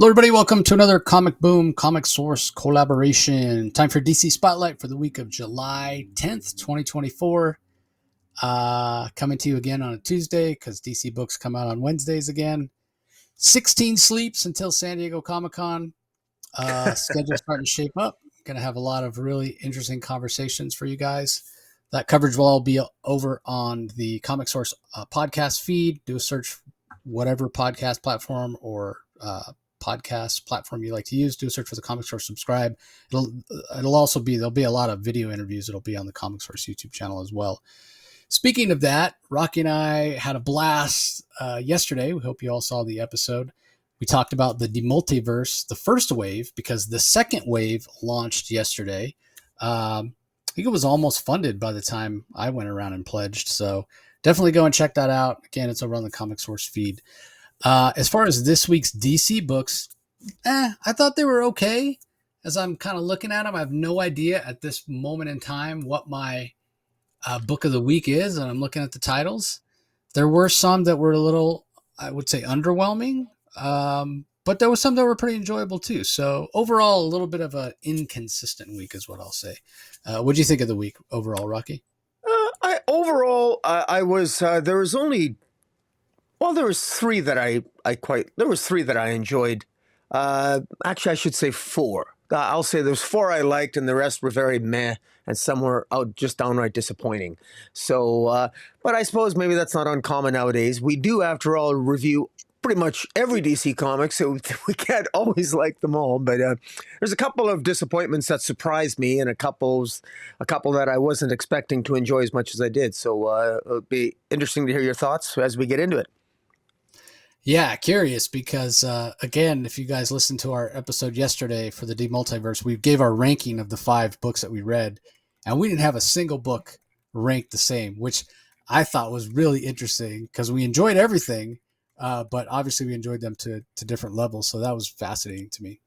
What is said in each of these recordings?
Hello, everybody. Welcome to another Comic Boom Comic Source collaboration. Time for DC Spotlight for the week of July 10th, 2024. Coming to you again on a Tuesday because DC books come out on Wednesdays again. 16 sleeps until San Diego Comic-Con. Schedule starting to shape up. Going to have a lot of really interesting conversations for you guys. That coverage will all be over on the Comic Source podcast feed. Do a search, whatever podcast platform or podcast platform you like to use. Do a search for the Comic Source, subscribe. It'll also be, there'll be a lot of video interviews. It'll be on the Comic Source YouTube channel as well. Speaking of that, Rocky and I had a blast yesterday. We hope you all saw the episode. We talked about the multiverse, the first wave, because the second wave launched yesterday. I think it was almost funded by the time I went around and pledged. So definitely go and check that out. Again, it's over on the Comic Source feed. As far as this week's DC books, I thought they were okay. As I'm kind of looking at them, I have no idea at this moment in time what my book of the week is, and I'm looking at the titles. There were some that were a little, I would say, underwhelming, but there was some that were pretty enjoyable too. So overall, a little bit of an inconsistent week is what I'll say. What do you think of the week overall, Rocky? I was there was only. Well, there was three that I enjoyed. Actually, I should say four. I'll say there's four I liked, and the rest were very meh, and some were just downright disappointing. So, but I suppose maybe that's not uncommon nowadays. We do, after all, review pretty much every DC comic, so we can't always like them all. But there's a couple of disappointments that surprised me, and a couple that I wasn't expecting to enjoy as much as I did. So it'll be interesting to hear your thoughts as we get into it. Yeah, curious because, again, if you guys listened to our episode yesterday for the Multiverse, we gave our ranking of the 5 books that we read, and we didn't have a single book ranked the same, which I thought was really interesting because we enjoyed everything, but obviously we enjoyed them to different levels, so that was fascinating to me.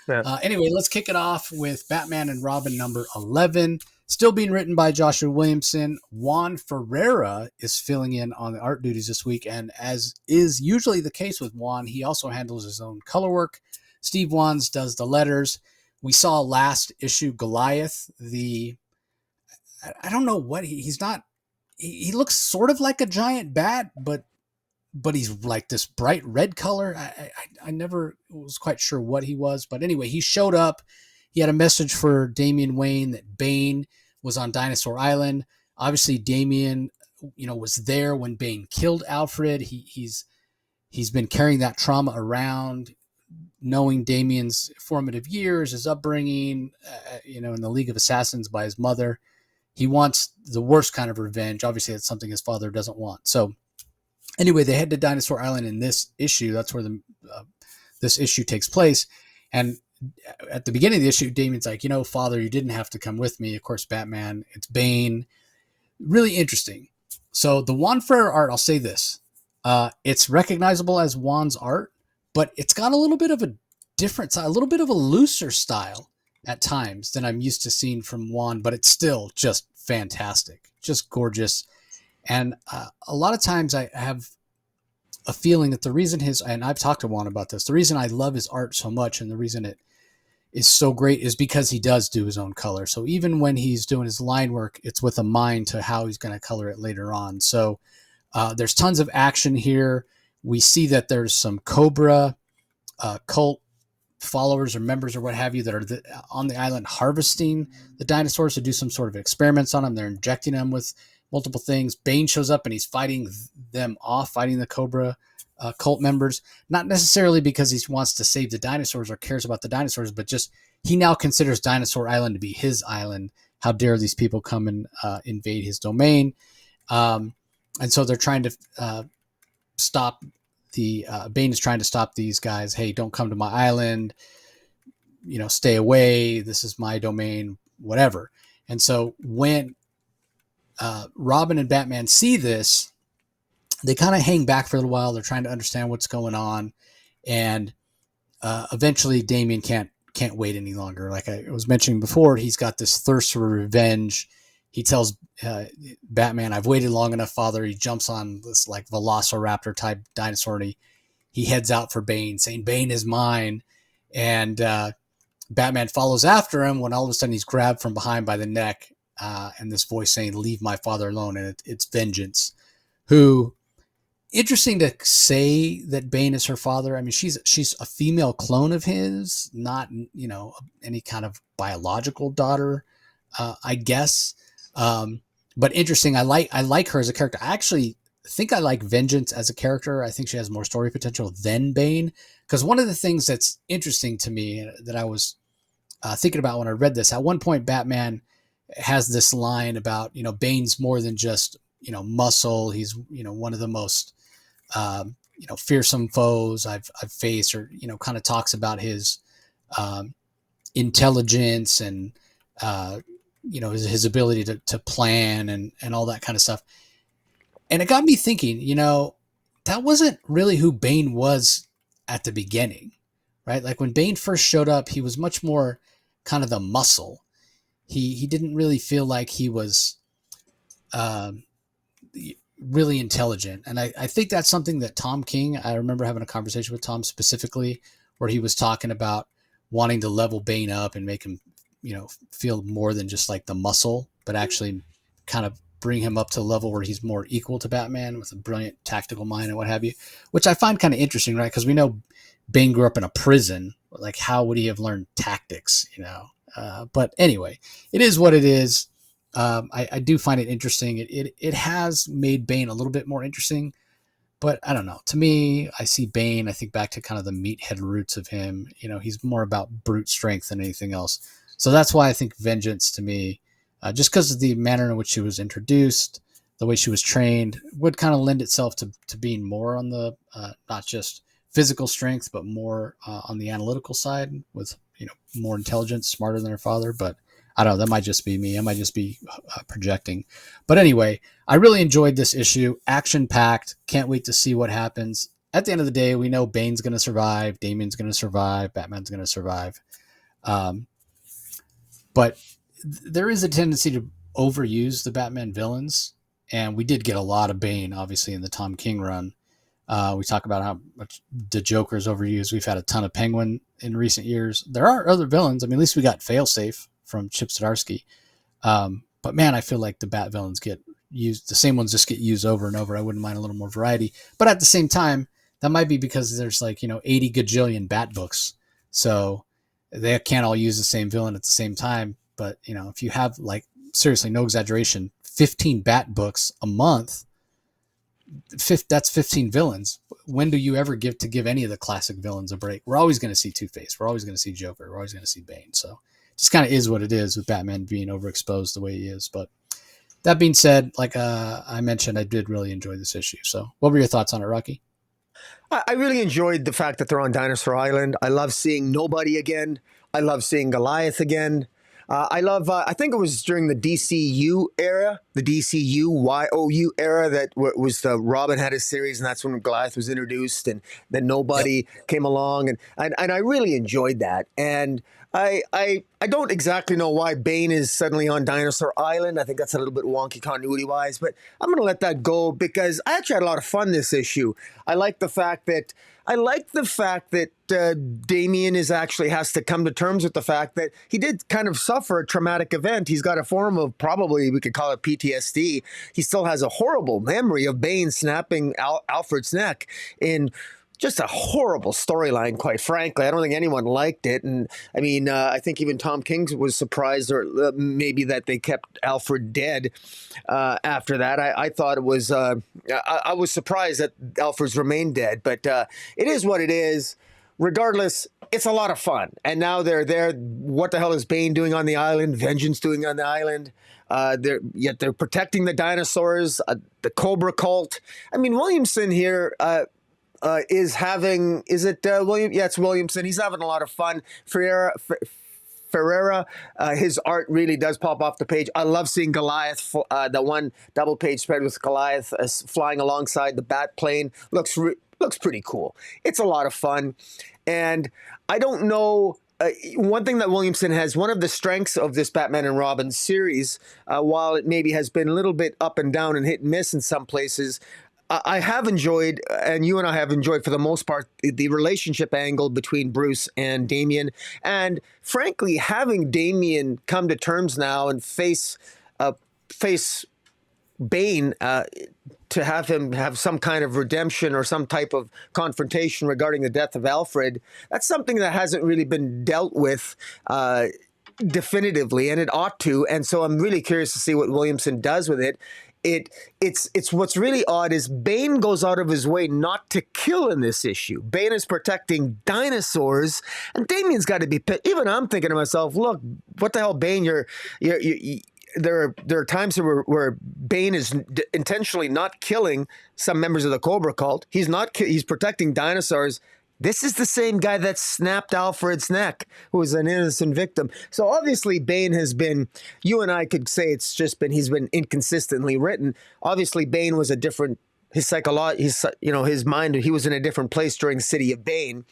Yeah. Anyway, let's kick it off with Batman and Robin number 11. Still being written by Joshua Williamson. Juan Ferreira is filling in on the art duties this week, and as is usually the case with Juan, he also handles his own color work. Steve Wands does the letters. We saw last issue Goliath. I don't know what he's not. He looks sort of like a giant bat, but he's like this bright red color. I never was quite sure what he was, but anyway, he showed up. He had a message for Damian Wayne that Bane was on Dinosaur Island. Obviously, Damian, was there when Bane killed Alfred. He's been carrying that trauma around, knowing Damian's formative years, his upbringing, in the League of Assassins by his mother. He wants the worst kind of revenge. Obviously, it's something his father doesn't want. So anyway, they head to Dinosaur Island in this issue. That's where this issue takes place. And at the beginning of the issue, Damian's like, Father, you didn't have to come with me. Of course, Batman, it's Bane. Really interesting. So the Juan Ferrer art, I'll say this. It's recognizable as Juan's art, but it's got a little bit of a different style, a little bit of a looser style at times than I'm used to seeing from Juan, but it's still just fantastic, just gorgeous. And a lot of times I have a feeling that the reason and I've talked to Juan about this, the reason I love his art so much and the reason it is so great is because he does do his own color. So even when he's doing his line work, it's with a mind to how he's going to color it later on. So there's tons of action here. We see that there's some Cobra cult followers or members or what have you that are on the island harvesting the dinosaurs to do some sort of experiments on them. They're injecting them with multiple things. Bane shows up and he's fighting them off, fighting the Cobra cult members, not necessarily because he wants to save the dinosaurs or cares about the dinosaurs, but just he now considers Dinosaur Island to be his island. How dare these people come and invade his domain? And so they're trying to stop Bane is trying to stop these guys. Hey, don't come to my island. Stay away. This is my domain, whatever. And so when Robin and Batman see this, they kind of hang back for a little while. They're trying to understand what's going on. And eventually Damian can't wait any longer. Like I was mentioning before, he's got this thirst for revenge. He tells Batman, I've waited long enough, Father. He jumps on this like velociraptor type dinosaur and he heads out for Bane, saying Bane is mine, and Batman follows after him when all of a sudden he's grabbed from behind by the neck, and this voice saying, "Leave my father alone," and it's Vengeance, who, interesting to say that Bane is her father. I mean, she's a female clone of his, not, any kind of biological daughter, I guess. But interesting. I like her as a character. I actually think I like Vengeance as a character. I think she has more story potential than Bane, because one of the things that's interesting to me that I was thinking about when I read this, at one point Batman has this line about, Bane's more than just, muscle. He's, one of the most fearsome foes I've faced, or, kind of talks about his intelligence and, his ability to plan and all that kind of stuff. And it got me thinking, that wasn't really who Bane was at the beginning, right? Like when Bane first showed up, he was much more kind of the muscle. He didn't really feel like he was really intelligent. And I think that's something that Tom King, I remember having a conversation with Tom specifically, where he was talking about wanting to level Bane up and make him, feel more than just like the muscle, but actually kind of bring him up to a level where he's more equal to Batman with a brilliant tactical mind and what have you, which I find kind of interesting, right? Because we know Bane grew up in a prison. Like, how would he have learned tactics, but anyway, it is what it is. I do find it interesting. It has made Bane a little bit more interesting, but I don't know. To me, I see Bane, I think back to kind of the meathead roots of him. He's more about brute strength than anything else. So that's why I think Vengeance, to me, just because of the manner in which she was introduced, the way she was trained, would kind of lend itself to being more on the not just physical strength, but more on the analytical side, with more intelligence, smarter than her father. But I don't know, that might just be me. I might just be projecting. But anyway, I really enjoyed this issue. Action-packed. Can't wait to see what happens. At the end of the day, we know Bane's going to survive. Damian's going to survive. Batman's going to survive. But there is a tendency to overuse the Batman villains. And we did get a lot of Bane, obviously, in the Tom King run. We talk about how much the Joker's overused. We've had a ton of Penguin in recent years. There are other villains. I mean, at least we got Failsafe from Chip Zdarsky. But man, I feel like the Bat villains get used. The same ones just get used over and over. I wouldn't mind a little more variety. But at the same time, that might be because there's 80 gajillion Bat books. So they can't all use the same villain at the same time. But, if you have, seriously, no exaggeration, 15 Bat books a month, that's 15 villains. When do you ever give any of the classic villains a break? We're always going to see Two-Face. We're always going to see Joker. We're always going to see Bane. So it just kind of is what it is with Batman being overexposed the way he is. But that being said, like I mentioned, I did really enjoy this issue. So what were your thoughts on it, Rocky? I really enjoyed the fact that they're on Dinosaur Island. I love seeing Nobody again. I love seeing Goliath again. I think it was during the DCU era, the DCU era, that was the Robin had his series, and that's when Goliath was introduced, and then Nobody came along, and I really enjoyed that. And I don't exactly know why Bane is suddenly on Dinosaur Island. I think that's a little bit wonky continuity-wise, but I'm going to let that go because I actually had a lot of fun this issue. I like the fact that Damian has to come to terms with the fact that he did kind of suffer a traumatic event. He's got a form of, probably we could call it PTSD. He still has a horrible memory of Bane snapping Alfred's neck in just a horrible storyline, quite frankly. I don't think anyone liked it. And I mean, I think even Tom King was surprised, or maybe that they kept Alfred dead after that. I thought it was, I was surprised that Alfred's remained dead, but it is what it is. Regardless, it's a lot of fun. And now they're there. What the hell is Bane doing on the island? Vengeance doing on the island? They're protecting the dinosaurs, the Cobra cult. I mean, Williamson here, William? Yeah, it's Williamson. He's having a lot of fun. Ferreira, his art really does pop off the page. I love seeing Goliath, the one double page spread with Goliath flying alongside the bat plane. Looks pretty cool. It's a lot of fun. And I don't know, one thing that Williamson has, one of the strengths of this Batman and Robin series, while it maybe has been a little bit up and down and hit and miss in some places, I have enjoyed, and you and I have enjoyed for the most part, the relationship angle between Bruce and Damian. And frankly, having Damian come to terms now and face Bane, to have him have some kind of redemption or some type of confrontation regarding the death of Alfred, that's something that hasn't really been dealt with definitively, and it ought to. And so I'm really curious to see what Williamson does with it. It's what's really odd is Bane goes out of his way not to kill in this issue. Bane is protecting dinosaurs, and Damian's got to be pissed. Even I'm thinking to myself, look, what the hell, Bane? There are times where Bane is intentionally not killing some members of the Cobra cult. He's protecting dinosaurs. This is the same guy that snapped Alfred's neck, who was an innocent victim. So obviously Bane has been, you and I could say he's been inconsistently written. Obviously Bane was a different, his mind, he was in a different place during City of Bane.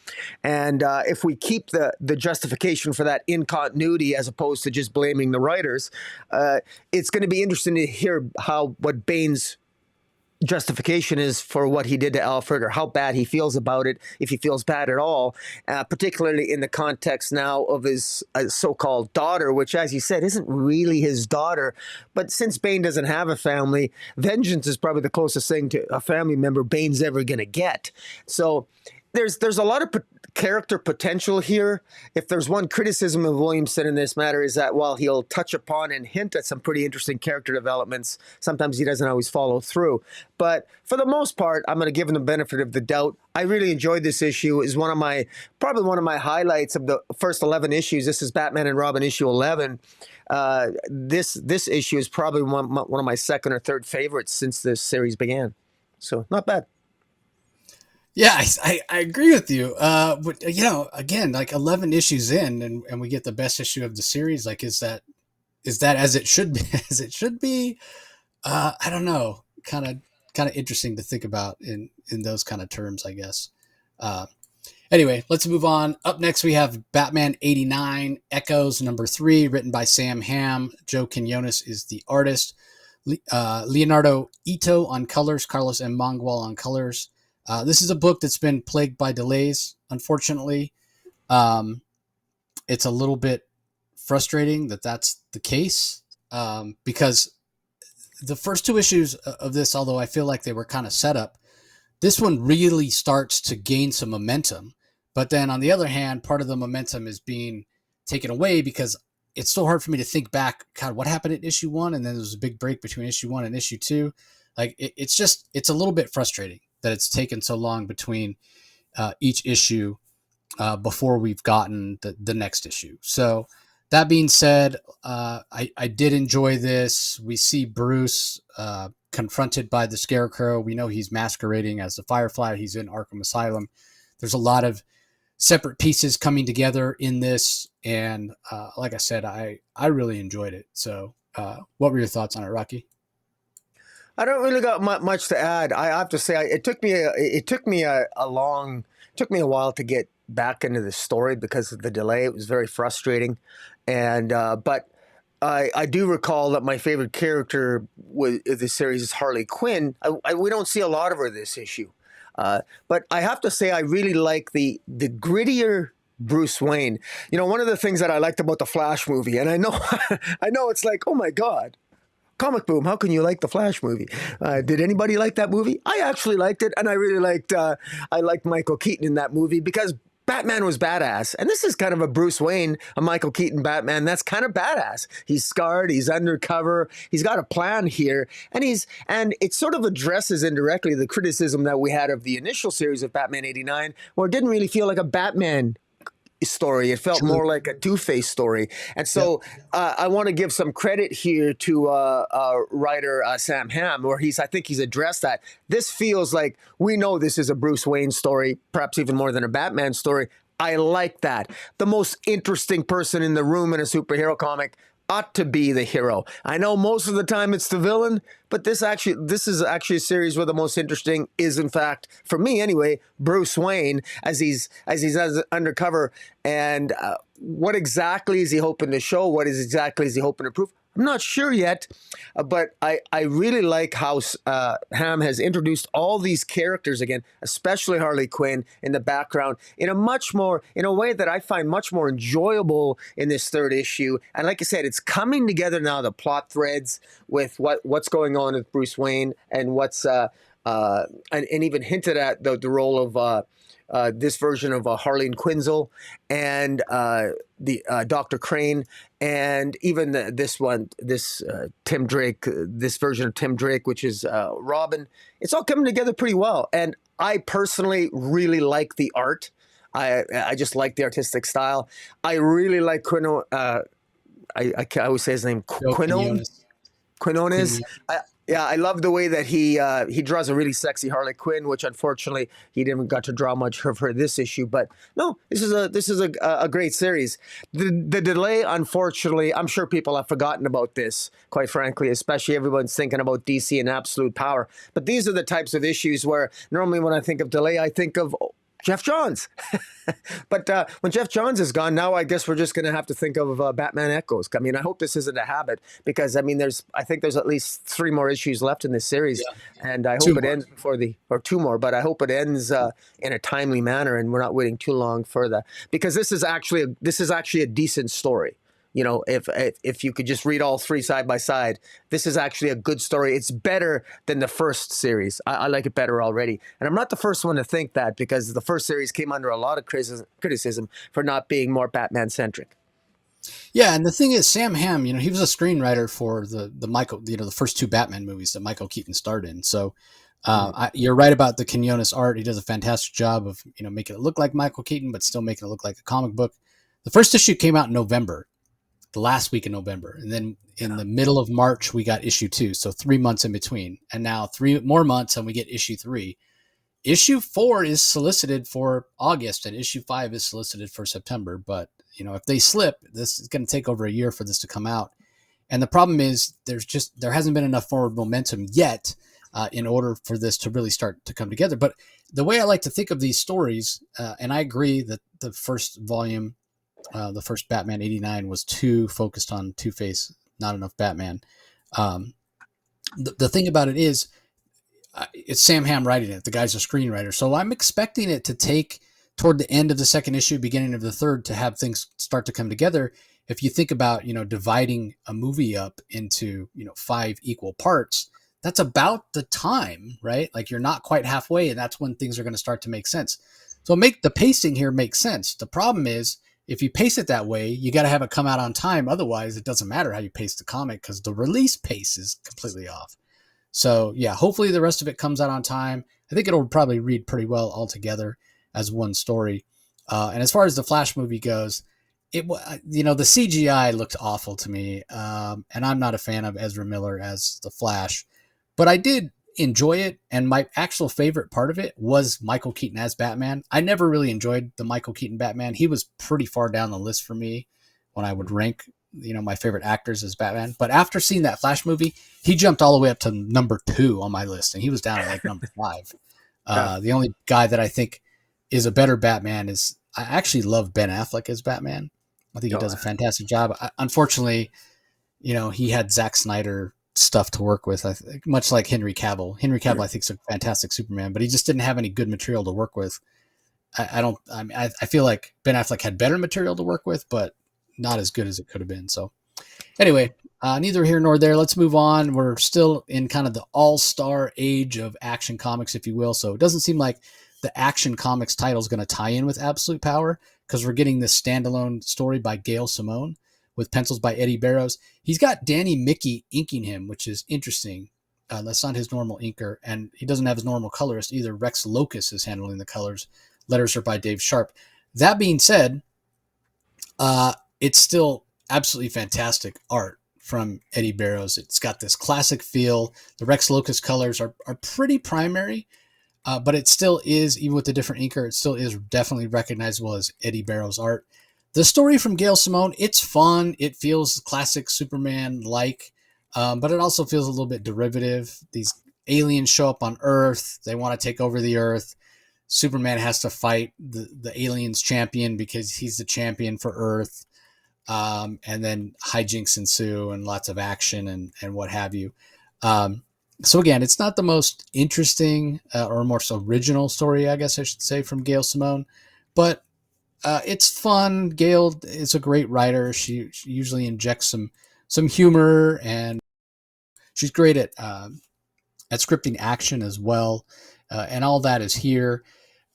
And if we keep the justification for that in continuity as opposed to just blaming the writers, it's going to be interesting to hear what Bane's justification is for what he did to Alfred, or how bad he feels about it, if he feels bad at all, particularly in the context now of his so-called daughter, which, as you said, isn't really his daughter. But since Bane doesn't have a family, vengeance is probably the closest thing to a family member Bane's ever going to get. So there's a lot of character potential here. If there's one criticism of Williamson in this matter, is that while he'll touch upon and hint at some pretty interesting character developments, sometimes he doesn't always follow through. But for the most part, I'm going to give him the benefit of the doubt. I really enjoyed this issue. It's probably one of my highlights of the first 11 issues. This is Batman and Robin issue 11. This issue is probably one of my second or third favorites since this series began. So not bad. Yeah, I agree with you. But again, like 11 issues in, and we get the best issue of the series. Like, is that as it should be? As it should be? I don't know. Kind of interesting to think about in those kind of terms, I guess. Anyway, let's move on. Up next, we have Batman 89 Echoes #3, written by Sam Hamm. Joe Quinones is the artist. Leonardo Ito on colors. Carlos M. Mangwal on colors. This is a book that's been plagued by delays, unfortunately. It's a little bit frustrating that that's the case, because the first two issues of this, although I feel like they were kind of set up, this one really starts to gain some momentum. But then on the other hand, part of the momentum is being taken away because it's so hard for me to think back, God, what happened at issue 1? And then there's a big break between issue 1 and issue 2. Like it's a little bit frustrating that it's taken so long between each issue before we've gotten the next issue. So that being said, I did enjoy this. We see Bruce confronted by the Scarecrow. We know he's masquerading as the Firefly. He's in Arkham Asylum. There's a lot of separate pieces coming together in this. And like I said, I really enjoyed it. So what were your thoughts on it, Rocky? I don't really got much to add. I have to say, it took me a while to get back into the story because of the delay. It was very frustrating, and but I do recall that my favorite character with the series is Harley Quinn. We don't see a lot of her this issue, but I have to say I really like the grittier Bruce Wayne. You know, one of the things that I liked about the Flash movie, and I know it's like, oh my God. Comic Boom, how can you like the Flash movie? Did anybody like that movie? I actually liked it, and I really liked Michael Keaton in that movie because Batman was badass. And this is kind of a Bruce Wayne, a Michael Keaton Batman that's kind of badass. He's scarred, he's undercover, he's got a plan here, and it sort of addresses indirectly the criticism that we had of the initial series of Batman 89, where it didn't really feel like a Batman story. It felt more like a Two-Face story. And so I want to give some credit here to writer Sam Hamm, where I think he's addressed that. This feels like we know this is a Bruce Wayne story, perhaps even more than a Batman story. I like that. The most interesting person in the room in a superhero comic ought to be the hero. I know most of the time it's the villain, but this is actually a series where the most interesting is, in fact, for me anyway, Bruce Wayne as he's undercover. And what exactly is he hoping to show? What exactly is he hoping to prove? I'm not sure yet, but I really like how Hamm has introduced all these characters again, especially Harley Quinn in the background, in a way that I find much more enjoyable in this third issue. And like I said, it's coming together now, the plot threads with what's going on with Bruce Wayne and and even hinted at the role of this version of Harleen Quinzel and the Dr. Crane, and even this Tim Drake, this version of Tim Drake, which is Robin. It's all coming together pretty well, and I personally really like the art. I just like the artistic style. I really like Quino. I always say his name, Quinone. Quinones. Yeah, I love the way that he draws a really sexy Harley Quinn, which unfortunately he didn't got to draw much of her this issue. But no, this is a great series. The delay, unfortunately, I'm sure people have forgotten about this. Quite frankly, especially everyone's thinking about DC and Absolute Power. But these are the types of issues where normally when I think of delay, I think of Jeff Johns. But when Jeff Johns is gone, now I guess we're just going to have to think of Batman Echoes. I mean, I hope this isn't a habit because, I mean, I think there's at least 3 more issues left in this series. Yeah. And I hope it ends or 2 more, but I hope it ends in a timely manner and we're not waiting too long for that. Because this is actually a decent story. You know, if you could just read all 3 side by side, this is actually a good story. It's better than the first series. I like it better already. And I'm not the first one to think that because the first series came under a lot of criticism for not being more Batman-centric. Yeah, and the thing is, Sam Hamm, he was a screenwriter for the Michael, the first 2 Batman movies that Michael Keaton starred in. So you're right about the Quinones art. He does a fantastic job of, making it look like Michael Keaton, but still making it look like a comic book. The first issue came out in November. The last week in November. And then in the middle of March, we got issue 2. So 3 months in between. And now 3 more months and we get issue 3. Issue 4 is solicited for August and issue 5 is solicited for September. But, if they slip, this is going to take over a year for this to come out. And the problem is there hasn't been enough forward momentum yet in order for this to really start to come together. But the way I like to think of these stories, and I agree that the first volume, the first Batman 89 was too focused on Two-Face, not enough Batman. The thing about it is it's Sam Hamm writing it. The guy's a screenwriter. So I'm expecting it to take toward the end of the second issue, beginning of the third, to have things start to come together. If you think about, dividing a movie up into, 5 equal parts, that's about the time, right? Like you're not quite halfway and that's when things are going to start to make sense. So make the pacing here make sense. The problem is, if you pace it that way, you got to have it come out on time. Otherwise, it doesn't matter how you pace the comic because the release pace is completely off. So, yeah, hopefully the rest of it comes out on time. I think it'll probably read pretty well altogether as one story. And as far as the Flash movie goes, the CGI looked awful to me. And I'm not a fan of Ezra Miller as the Flash. But I did enjoy it, and my actual favorite part of it was Michael Keaton as Batman. I never really enjoyed the Michael Keaton Batman. He was pretty far down the list for me when I would rank, my favorite actors as Batman. But after seeing that Flash movie, he jumped all the way up to number 2 on my list, and he was down at like number 5. The only guy that I think is a better Batman is, I actually love Ben Affleck as Batman. I think he does a fantastic job. Unfortunately, he had Zack Snyder stuff to work with, I think, much like Henry Cavill. Henry Cavill, I think, is a fantastic Superman, but he just didn't have any good material to work with. I feel like Ben Affleck had better material to work with, but not as good as it could have been. So anyway, neither here nor there. Let's move on. We're still in kind of the all-star age of action comics, if you will. So it doesn't seem like the Action Comics title is going to tie in with Absolute Power because we're getting this standalone story by Gail Simone with pencils by Eddie Barrows. He's got Danny Mickey inking him, which is interesting. That's not his normal inker, and he doesn't have his normal colorist either. Rex Locus is handling the colors. Letters are by Dave Sharp. That being said, it's still absolutely fantastic art from Eddie Barrows. It's got this classic feel. The Rex Locus colors are pretty primary, but it still is, even with the different inker, it still is definitely recognizable as Eddie Barrows art. The story from Gail Simone, it's fun. It feels classic Superman-like, but it also feels a little bit derivative. These aliens show up on Earth. They want to take over the Earth. Superman has to fight the aliens champion because he's the champion for Earth. and then hijinks ensue and lots of action and what have you. So again, it's not the most interesting or more so original story, I guess I should say, from Gail Simone, but it's fun. Gail is a great writer. She usually injects some humor, and she's great at scripting action as well, and all that is here.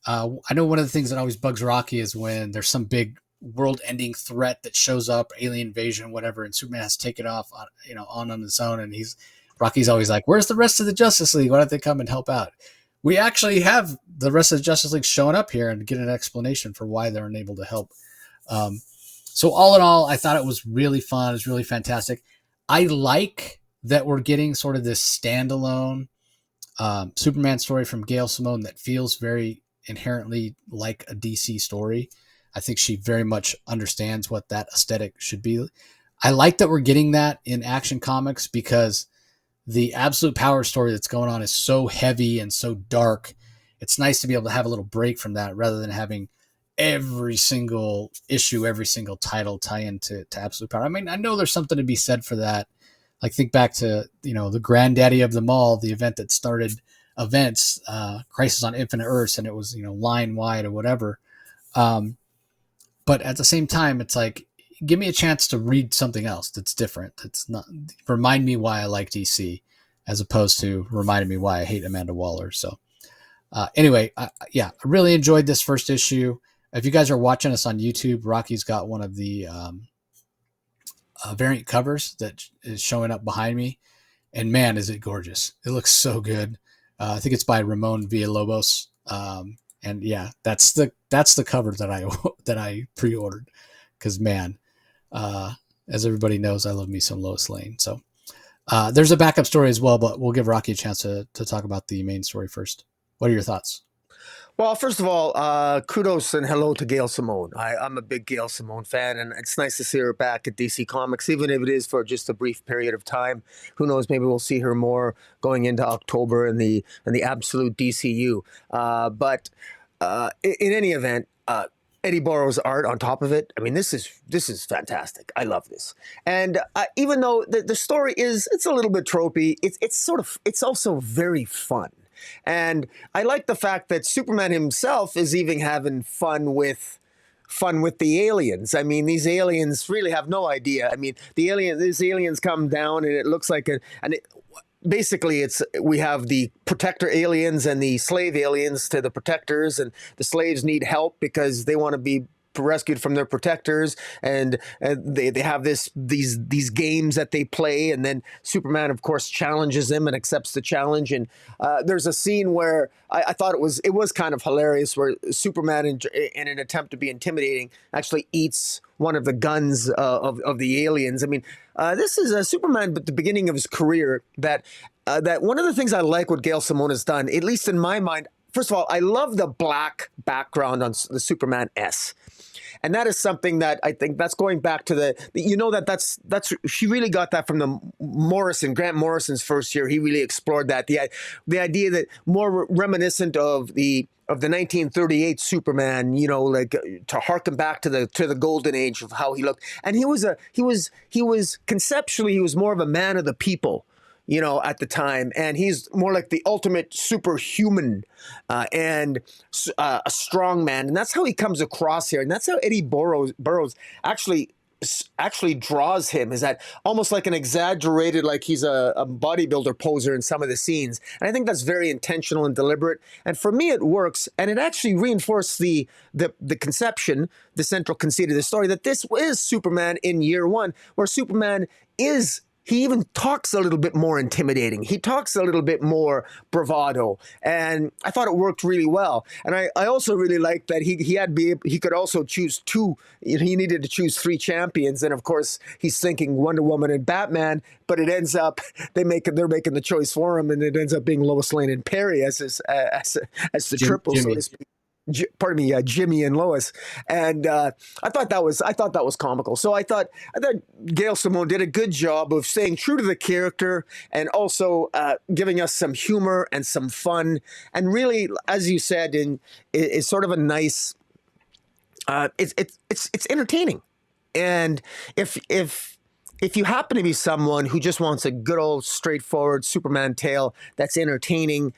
I know one of the things that always bugs Rocky is when there's some big world-ending threat that shows up, alien invasion, whatever, and Superman has to take it off, on his own, and Rocky's always like, "Where's the rest of the Justice League? Why don't they come and help out?" We actually have the rest of the Justice League showing up here and get an explanation for why they're unable to help. So all in all, I thought it was really fun. It was really fantastic. I like that we're getting sort of this standalone Superman story from Gail Simone that feels very inherently like a DC story. I think she very much understands what that aesthetic should be. I like that we're getting that in Action Comics because the Absolute Power story that's going on is so heavy and so dark. It's nice to be able to have a little break from that rather than having every single issue, every single title tie into Absolute Power. I mean, I know there's something to be said for that. Like, think back to, the granddaddy of them all, the event that started events, Crisis on Infinite Earths, and it was, line wide or whatever. But at the same time, it's like, give me a chance to read something else that's different. It's not, remind me why I like DC as opposed to reminding me why I hate Amanda Waller. So anyway, I really enjoyed this first issue. If you guys are watching us on YouTube, Rocky's got one of the variant covers that is showing up behind me, and man, is it gorgeous. It looks so good. I think it's by Ramon Villalobos. And yeah, that's the cover that I pre-ordered because, man, as everybody knows, I love me some Lois Lane. So there's a backup story as well, but we'll give Rocky a chance to talk about the main story first. What are your thoughts? Well, first of all, kudos and hello to Gail Simone. I'm a big Gail Simone fan, and it's nice to see her back at DC Comics, even if it is for just a brief period of time. Who knows? Maybe we'll see her more going into October in the absolute DCU. But in any event, Eddie Barrows' art on top of it. I mean, this is fantastic. I love this. And even though the story it's a little bit tropey, it's also very fun. And I like the fact that Superman himself is even having fun with the aliens. I mean, these aliens really have no idea. I mean, these aliens come down and it looks like basically we have the protector aliens and the slave aliens to the protectors, and the slaves need help because they want to be rescued from their protectors, and they have these games that they play, and then Superman of course challenges them and accepts the challenge. And there's a scene where I thought it was kind of hilarious, where Superman in an attempt to be intimidating actually eats one of the guns of the aliens. I mean, this is a Superman at the beginning of his career that one of the things I like what Gail Simone has done, at least in my mind. First of all, I love the black background on the Superman S. And that is something that I think that's going back to that's she really got that from Grant Morrison's first year. He really explored that. The idea that more reminiscent of the 1938 Superman, like to harken back to the golden age of how he looked. And he was conceptually, he was more of a man of the people, at the time. And he's more like the ultimate superhuman and a strong man. And that's how he comes across here. And that's how Eddie Barrows actually draws him, is that almost like an exaggerated, like he's a bodybuilder poser in some of the scenes. And I think that's very intentional and deliberate. And for me, it works. And it actually reinforced the conception, the central conceit of the story, that this is Superman in year one, where Superman he even talks a little bit more intimidating. He talks a little bit more bravado. And I thought it worked really well. And I also really liked that he could also choose two. He needed to choose three champions. And of course, he's thinking Wonder Woman and Batman, but it ends up, they're making the choice for him. And it ends up being Lois Lane and Perry as the triple, so to speak. Jimmy and Lois. And I thought that was comical. So I thought Gail Simone did a good job of staying true to the character and also giving us some humor and some fun. And really, as you said, it's sort of a nice, it's entertaining. And if you happen to be someone who just wants a good old straightforward Superman tale that's entertaining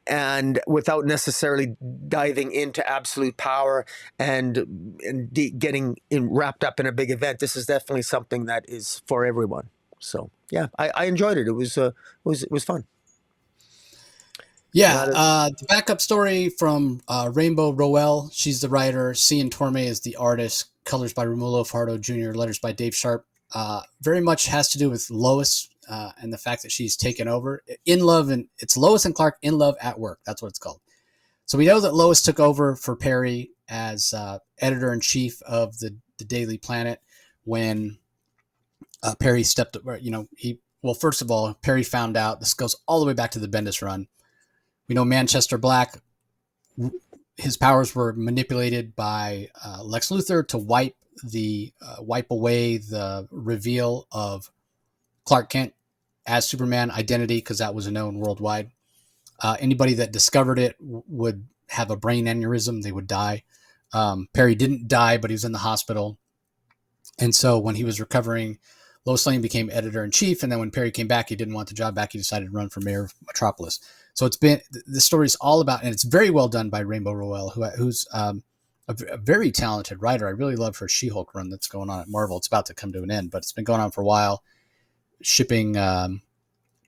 and without necessarily diving into absolute power and getting wrapped up in a big event, this is definitely something that is for everyone. So yeah, I enjoyed it. It was fun. Yeah, the backup story from Rainbow Rowell. She's the writer. Cian Torme is the artist. Colors by Romulo Fajardo Jr. Letters by Dave Sharp. Very much has to do with Lois and the fact that she's taken over. In Love, and it's Lois and Clark in Love at Work. That's what it's called. So we know that Lois took over for Perry as editor in chief of the Daily Planet when Perry stepped. Well, first of all, Perry found out. This goes all the way back to the Bendis run. We know Manchester Black, his powers were manipulated by Lex Luthor to wipe away the reveal of Clark Kent as Superman identity, because that was known worldwide. Anybody that discovered it would have a brain aneurysm. They would die. Perry didn't die, but he was in the hospital. And so when he was recovering, Lois Lane became editor-in-chief. And then when Perry came back, he didn't want the job back. He decided to run for mayor of Metropolis. So the story's all about, and it's very well done by Rainbow Rowell, who's a very talented writer. I really love her She-Hulk run that's going on at Marvel. It's about to come to an end, but it's been going on for a while. Shipping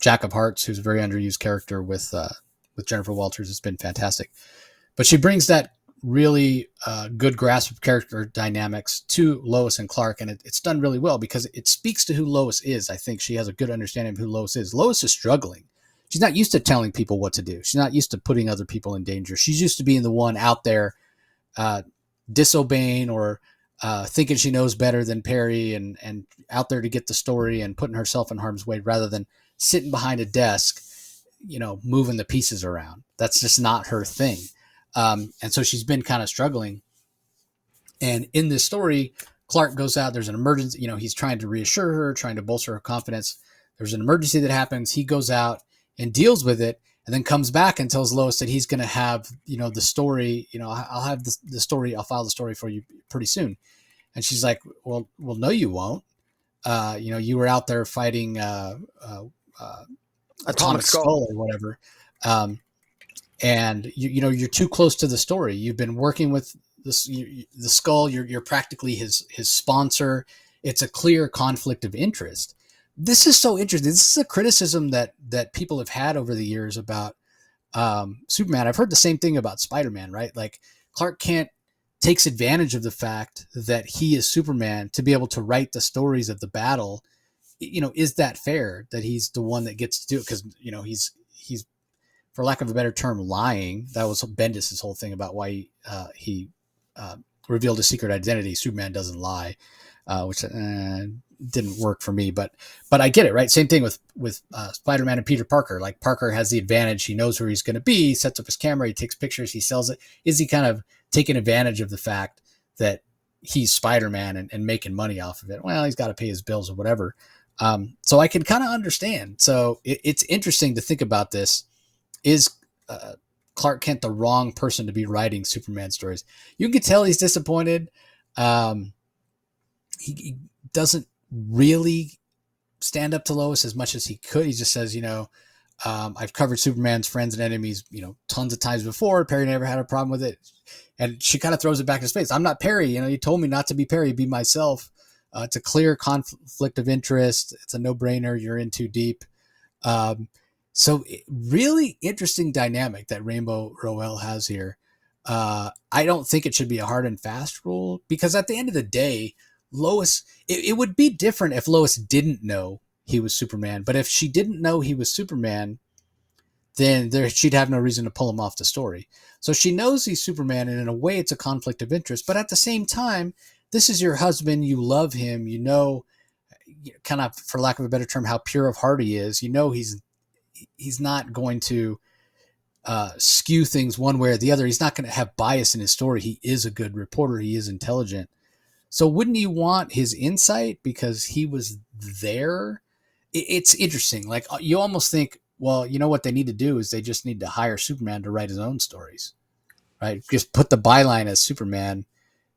Jack of Hearts, who's a very underused character with Jennifer Walters, has been fantastic. But she brings that really good grasp of character dynamics to Lois and Clark, and it's done really well because it speaks to who Lois is. I think she has a good understanding of who Lois is. Lois is struggling. She's not used to telling people what to do. She's not used to putting other people in danger. She's used to being the one out there disobeying or thinking she knows better than Perry and out there to get the story and putting herself in harm's way rather than sitting behind a desk, moving the pieces around. That's just not her thing. And so she's been kind of struggling. And in this story, Clark goes out, there's an emergency, he's trying to reassure her, trying to bolster her confidence. There's an emergency that happens. He goes out and deals with it and then comes back and tells Lois that he's going to have, the story, I'll have the story. I'll file the story for you pretty soon. And she's like, well, no, you won't. You were out there fighting Atomic Skull or whatever. And you're too close to the story. You've been working with the Skull. You're practically his sponsor. It's a clear conflict of interest. This is so interesting. This is a criticism that people have had over the years about Superman. I've heard the same thing about Spider-Man, right? Like Clark Kent takes advantage of the fact that he is Superman to be able to write the stories of the battle. Is that fair that he's the one that gets to do it? Because, he's, for lack of a better term, lying. That was Bendis' whole thing about why he revealed his secret identity. Superman doesn't lie, which didn't work for me, but I get it, right? Same thing with Spider-Man and Peter Parker. Like Parker has the advantage. He knows where he's going to be. He sets up his camera. He takes pictures. He sells it. Is he kind of taking advantage of the fact that he's Spider-Man and making money off of it? Well, he's got to pay his bills or whatever. So I can kind of understand. So it's interesting to think about this. Is Clark Kent the wrong person to be writing Superman stories? You can tell he's disappointed. He doesn't really stand up to Lois as much as he could. He just says, I've covered Superman's friends and enemies, tons of times before. Perry never had a problem with it. And she kind of throws it back in his face. I'm not Perry. You told me not to be Perry, be myself. It's a clear conflict of interest. It's a no-brainer. You're in too deep. So really interesting dynamic that Rainbow Rowell has here. I don't think it should be a hard and fast rule because at the end of the day, Lois, it would be different if Lois didn't know he was Superman. But if she didn't know he was Superman, then she'd have no reason to pull him off the story. So she knows he's Superman, and in a way it's a conflict of interest. But at the same time, this is your husband. You love him. Kind of, for lack of a better term, how pure of heart he is. He's not going to skew things one way or the other. He's not going to have bias in his story. He is a good reporter. He is intelligent. So wouldn't you want his insight because he was there? It's interesting. Like you almost think, well, what they need to do is they just need to hire Superman to write his own stories, right? Just put the byline as Superman,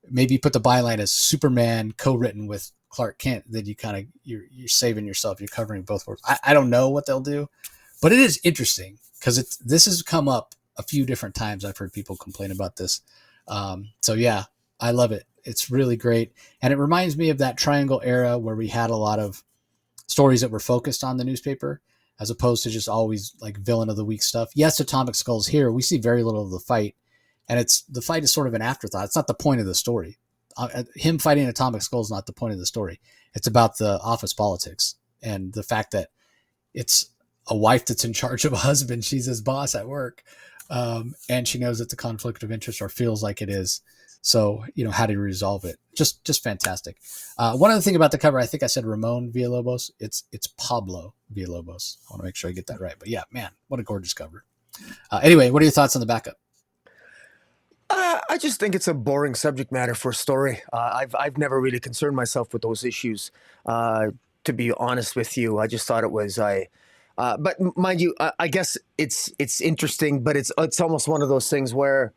maybe you put the byline as Superman co-written with Clark Kent, then you kind of you're saving yourself. You're covering both worlds. I don't know what they'll do, but it is interesting because this has come up a few different times. I've heard people complain about this. So yeah, I love it. It's really great, and it reminds me of that Triangle era where we had a lot of stories that were focused on the newspaper, as opposed to just always like villain of the week stuff. Yes, Atomic Skull's here. We see very little of the fight, and the fight is sort of an afterthought. It's not the point of the story. Him fighting Atomic Skull is not the point of the story. It's about the office politics and the fact that it's a wife that's in charge of a husband. She's his boss at work. And she knows it's a conflict of interest, or feels like it is. So, how do you resolve it? Just fantastic. One other thing about the cover, I think I said Ramon Villalobos. It's Pablo Villalobos. I want to make sure I get that right. But yeah, man, what a gorgeous cover. Anyway, what are your thoughts on the backup? I just think it's a boring subject matter for a story. I've never really concerned myself with those issues. To be honest with you, I just thought it was but mind you, I guess it's interesting, but it's almost one of those things where,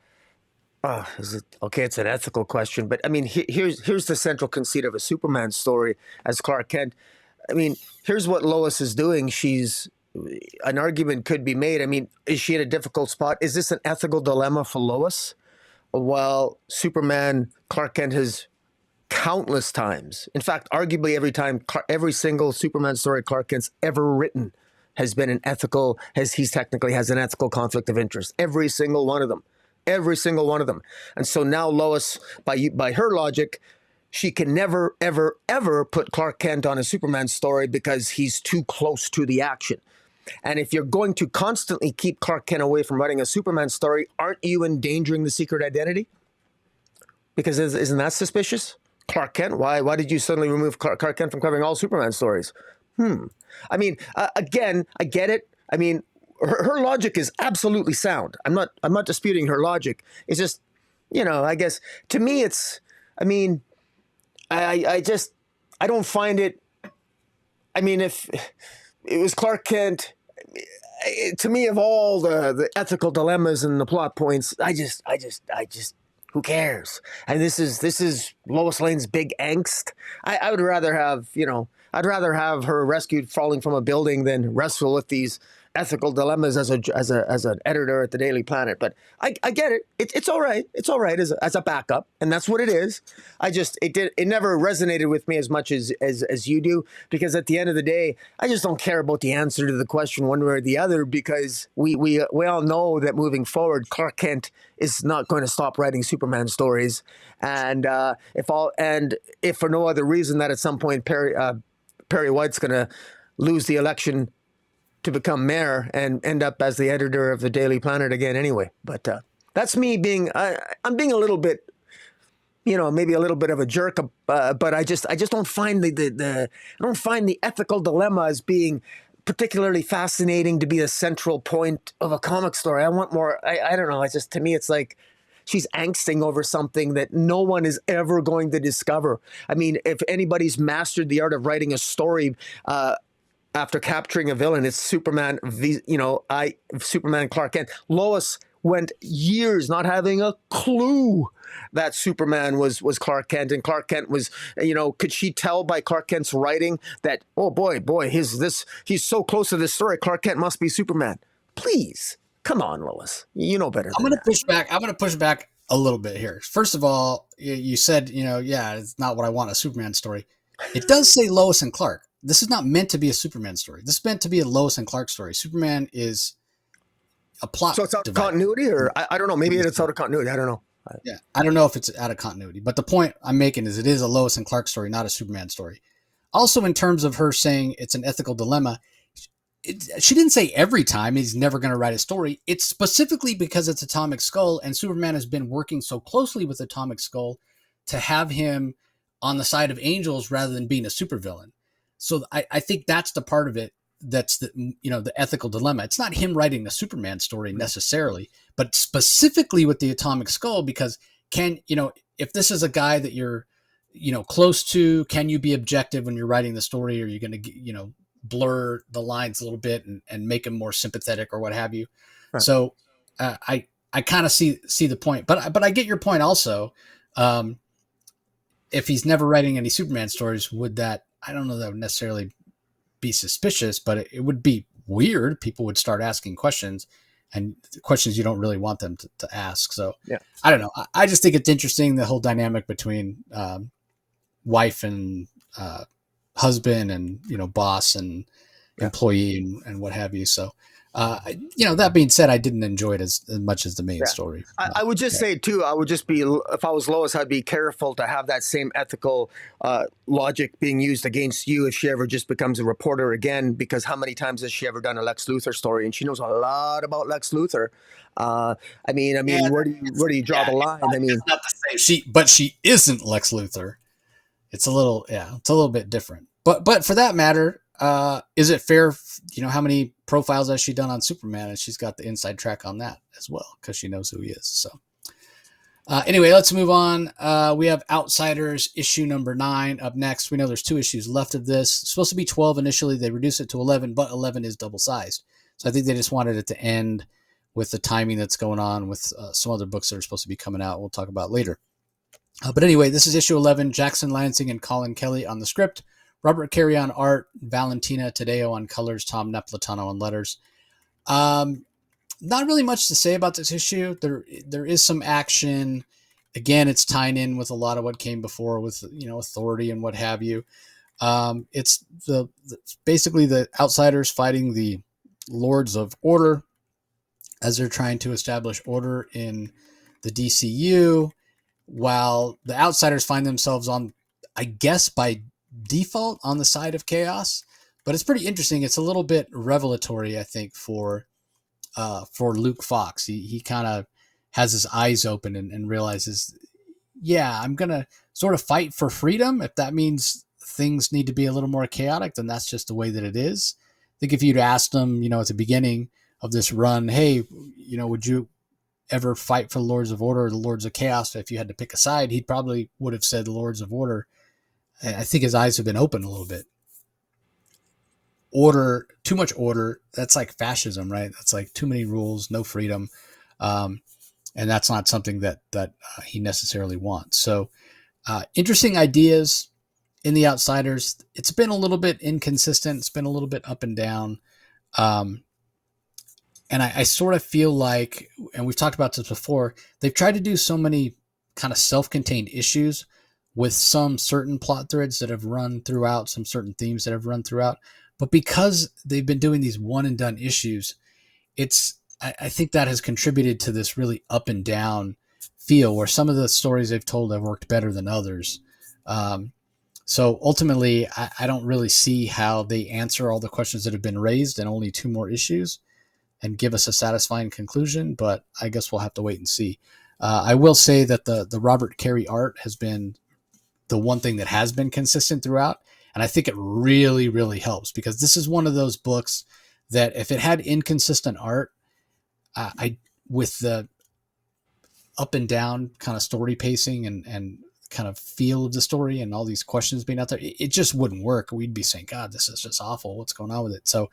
is it okay? It's an ethical question, but I mean, here's the central conceit of a Superman story as Clark Kent. I mean, here's what Lois is doing. An argument could be made. I mean, is she in a difficult spot? Is this an ethical dilemma for Lois? While Superman, Clark Kent has countless times, in fact, arguably every single Superman story Clark Kent's ever written has been he technically has an ethical conflict of interest. Every single one of them. And so now Lois, by her logic, she can never, ever, ever put Clark Kent on a Superman story because he's too close to the action. And if you're going to constantly keep Clark Kent away from writing a Superman story, aren't you endangering the secret identity? Because isn't that suspicious? Clark Kent, why did you suddenly remove Clark Kent from covering all Superman stories? I mean, again, I get it. I mean, her logic is absolutely sound. I'm not disputing her logic. It's just, I guess to me I don't find it. I mean, if it was Clark Kent, to me, of all the ethical dilemmas and the plot points, I just, who cares? And this is Lois Lane's big angst. I would rather have, I'd rather have her rescued falling from a building than wrestle with these ethical dilemmas as an editor at the Daily Planet. But I get it. It's all right. It's all right as a backup, and that's what it is. It never resonated with me as much as you do, because at the end of the day, I just don't care about the answer to the question one way or the other, because we all know that moving forward, Clark Kent is not going to stop writing Superman stories, and if for no other reason that at some point Perry White's going to lose the election to become mayor and end up as the editor of the Daily Planet again anyway. But that's me I'm being a little bit, maybe a little bit of a jerk, but I just don't find I don't find the ethical dilemma as being particularly fascinating to be a central point of a comic story. I want more, I don't know. It's just, to me, it's like she's angsting over something that no one is ever going to discover. I mean, if anybody's mastered the art of writing a story, after capturing a villain, it's Superman. Superman Clark Kent. Lois went years not having a clue that Superman was Clark Kent, and Clark Kent was, could she tell by Clark Kent's writing that, oh boy, he's so close to this story, Clark Kent must be Superman? Please, come on, Lois, you know better. I'm going to push back a little bit here. First of all, you said, it's not what I want, a Superman story. It does say Lois and Clark. This is not meant to be a Superman story. This is meant to be a Lois and Clark story. Superman is a plot. So it's out of continuity, or I don't know. Maybe it's out of continuity. I don't know. Yeah, I don't know if it's out of continuity. But the point I'm making is it is a Lois and Clark story, not a Superman story. Also, in terms of her saying it's an ethical dilemma, she didn't say every time he's never going to write a story. It's specifically because it's Atomic Skull, and Superman has been working so closely with Atomic Skull to have him on the side of angels rather than being a supervillain. So I think that's the part of it that's the ethical dilemma. It's not him writing a Superman story necessarily, but specifically with the Atomic Skull, because if this is a guy that you're, close to, can you be objective when you're writing the story? Or are you going to, blur the lines a little bit and make him more sympathetic or what have you? Right. So I kind of see the point, but I get your point also. if he's never writing any Superman stories, would that, I don't know, that would necessarily be suspicious, but it would be weird. People would start asking questions, and questions you don't really want them to ask. So Yeah. I don't know. I just think it's interesting, the whole dynamic between wife and husband, and boss and employee, and what have you. So that being said, I didn't enjoy it as much as the main story. I would just say too, I would just be, if I was Lois, I'd be careful to have that same ethical logic being used against you if she ever just becomes a reporter again, because how many times has she ever done a Lex Luthor story? And she knows a lot about Lex Luthor. I mean, where do you draw the line? It's not the same. But she isn't Lex Luthor. It's a little bit different. But for that matter, is it fair? How many profiles has she done on Superman? And she's got the inside track on that as well, because she knows who he is. So anyway, let's move on. We have Outsiders issue number 9 up next. We know there's 2 issues left of this. It's supposed to be 12 initially. They reduced it to 11, but 11 is double sized. So I think they just wanted it to end with the timing that's going on with some other books that are supposed to be coming out. We'll talk about later. But anyway, this is issue 11. Jackson Lansing and Colin Kelly on the script. Robert Carey on art, Valentina Tadeo on colors, Tom Napolitano on letters. Not really much to say about this issue. There is some action. Again, it's tying in with a lot of what came before with Authority and what have you. It's basically the Outsiders fighting the Lords of Order as they're trying to establish order in the DCU, while the Outsiders find themselves on, I guess by default, on the side of chaos. But it's pretty interesting. It's a little bit revelatory, I think, for Luke Fox. He kind of has his eyes open and realizes, I'm going to sort of fight for freedom. If that means things need to be a little more chaotic, then that's just the way that it is. I think if you'd asked him, at the beginning of this run, hey, would you ever fight for the Lords of Order or the Lords of Chaos if you had to pick a side, he probably would have said the Lords of Order. I think his eyes have been open a little bit. Order, too much order, that's like fascism, right? That's like too many rules, no freedom. And that's not something that he necessarily wants. So interesting ideas in the Outsiders. It's been a little bit inconsistent. It's been a little bit up and down. And I sort of feel like, and we've talked about this before, they've tried to do so many kind of self-contained issues with some certain plot threads that have run throughout, some certain themes that have run throughout. But because they've been doing these one and done issues, I think that has contributed to this really up and down feel where some of the stories they've told have worked better than others. So ultimately, I don't really see how they answer all the questions that have been raised in only 2 more issues and give us a satisfying conclusion, but I guess we'll have to wait and see. I will say that the Robert Carey art has been the one thing that has been consistent throughout, and I think it really, really helps, because this is one of those books that if it had inconsistent art, with the up and down kind of story pacing and kind of feel of the story and all these questions being out there, it just wouldn't work. We'd be saying, God, this is just awful. What's going on with it? So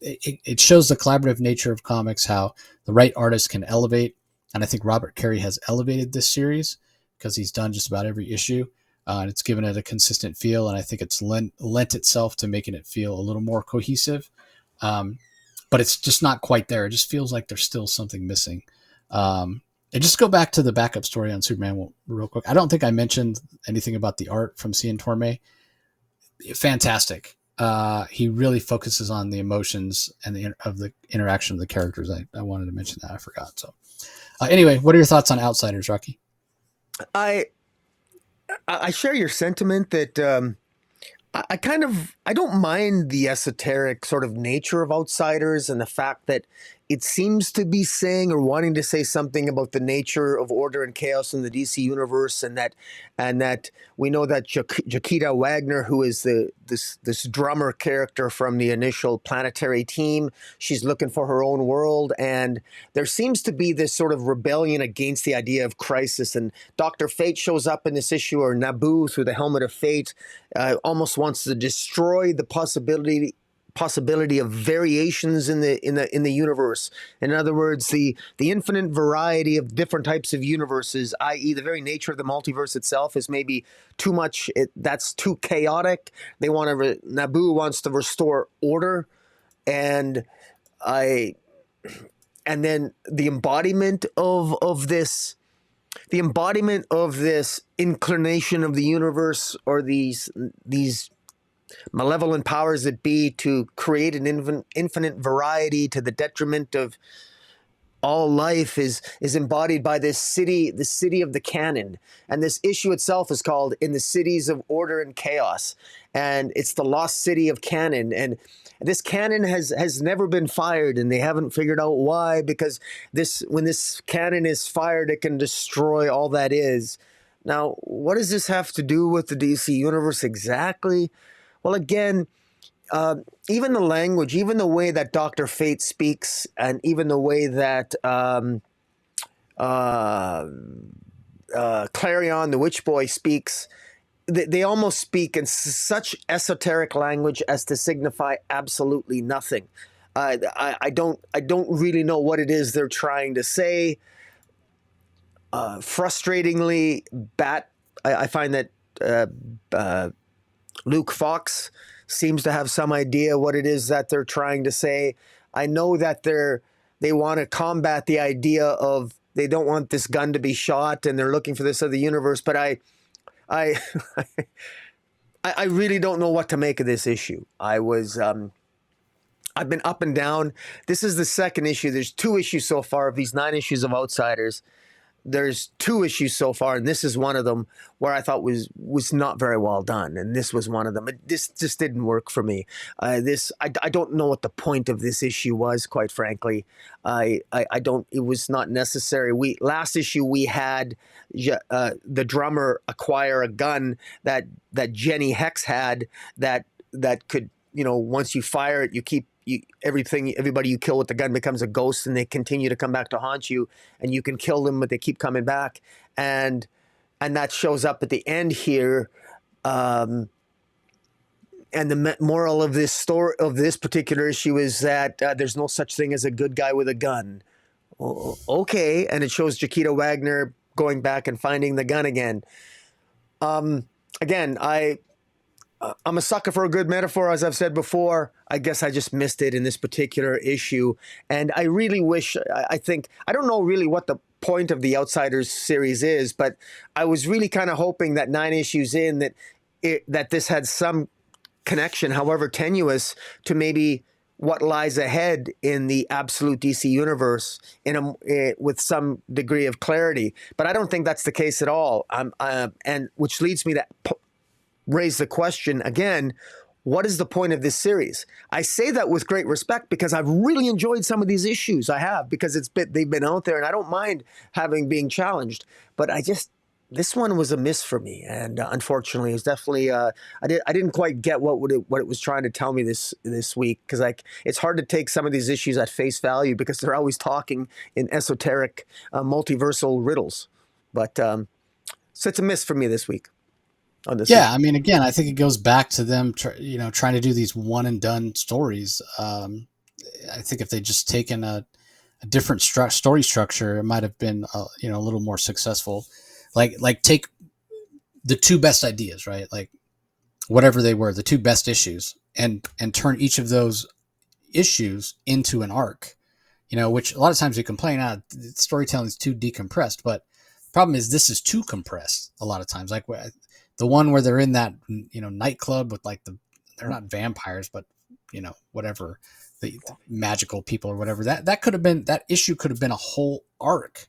it shows the collaborative nature of comics, how the right artist can elevate. And I think Robert Carey has elevated this series because he's done just about every issue. And it's given it a consistent feel. And I think it's lent itself to making it feel a little more cohesive. But it's just not quite there. It just feels like there's still something missing. And just go back to the backup story on Superman real quick. I don't think I mentioned anything about the art from Cian Torme. Fantastic. He really focuses on the emotions and the interaction of the characters. I wanted to mention that. I forgot. So anyway, what are your thoughts on Outsiders, Rocky? I share your sentiment that I don't mind the esoteric sort of nature of Outsiders and the fact that it seems to be saying or wanting to say something about the nature of order and chaos in the DC universe, and that we know that Jaquita Wagner, who is this drummer character from the initial Planetary team, she's looking for her own world, and there seems to be this sort of rebellion against the idea of crisis. And Dr. Fate shows up in this issue, or Naboo through the Helmet of Fate, almost wants to destroy the possibility possibility of variations in the universe. In other words, the infinite variety of different types of universes, i.e., the very nature of the multiverse itself is maybe too much. That's too chaotic. Naboo wants to restore order, and then the embodiment of this. The embodiment of this inclination of the universe, or these malevolent powers that be, to create an infinite variety to the detriment of all life, is embodied by this city, the city of the canon. And this issue itself is called In the Cities of Order and Chaos. And it's the lost city of canon. And this canon has never been fired, and they haven't figured out why, because when this canon is fired, it can destroy all that is. Now, what does this have to do with the DC universe exactly? Well, again, even the language, even the way that Dr. Fate speaks, and even the way that Clarion, the Witch Boy, speaks, they almost speak in such esoteric language as to signify absolutely nothing. I don't really know what it is they're trying to say. Frustratingly, I find that Luke Fox seems to have some idea what it is that they're trying to say. I know that they want to combat the idea of they don't want this gun to be shot, and they're looking for this other universe, but I really don't know what to make of this issue. I've been up and down. This is the second issue. There's 2 issues so far of these 9 issues of Outsiders. There's 2 issues so far, and this is one of them where I thought was not very well done, and this was one of them. This just didn't work for me. I don't know what the point of this issue was, quite frankly. I don't. It was not necessary. Last issue we had the drummer acquire a gun that Jenny Hex had that could, once you fire it, everybody you kill with the gun becomes a ghost, and they continue to come back to haunt you, and you can kill them, but they keep coming back. And that shows up at the end here. And the moral of this story, of this particular issue, is that there's no such thing as a good guy with a gun. Okay. And it shows Chiquita Wagner going back and finding the gun again. Again, I'm a sucker for a good metaphor, as I've said before. I guess I just missed it in this particular issue. And I really wish, I don't know really what the point of the Outsiders series is, but I was really kind of hoping that 9 issues in that this had some connection, however tenuous, to maybe what lies ahead in the absolute DC universe with some degree of clarity. But I don't think that's the case at all. And which leads me to raise the question again, what is the point of this series? I say that with great respect because I've really enjoyed some of these issues. I have, because they've been out there, and I don't mind being challenged. But this one was a miss for me, and unfortunately, it's definitely I didn't quite get what it was trying to tell me this week, because it's hard to take some of these issues at face value because they're always talking in esoteric multiversal riddles. But so it's a miss for me this week. Yeah, I mean, again, I think it goes back to them, trying to do these one and done stories. I think if they just taken a different story structure, it might have been a little more successful. Like take the 2 best ideas, right? Like whatever they were, the 2 best issues, and turn each of those issues into an arc. Which a lot of times we complain, storytelling is too decompressed, but the problem is this is too compressed a lot of times. Like the one where they're in that, nightclub with they're not vampires, but whatever, the magical people or whatever, that issue could have been a whole arc.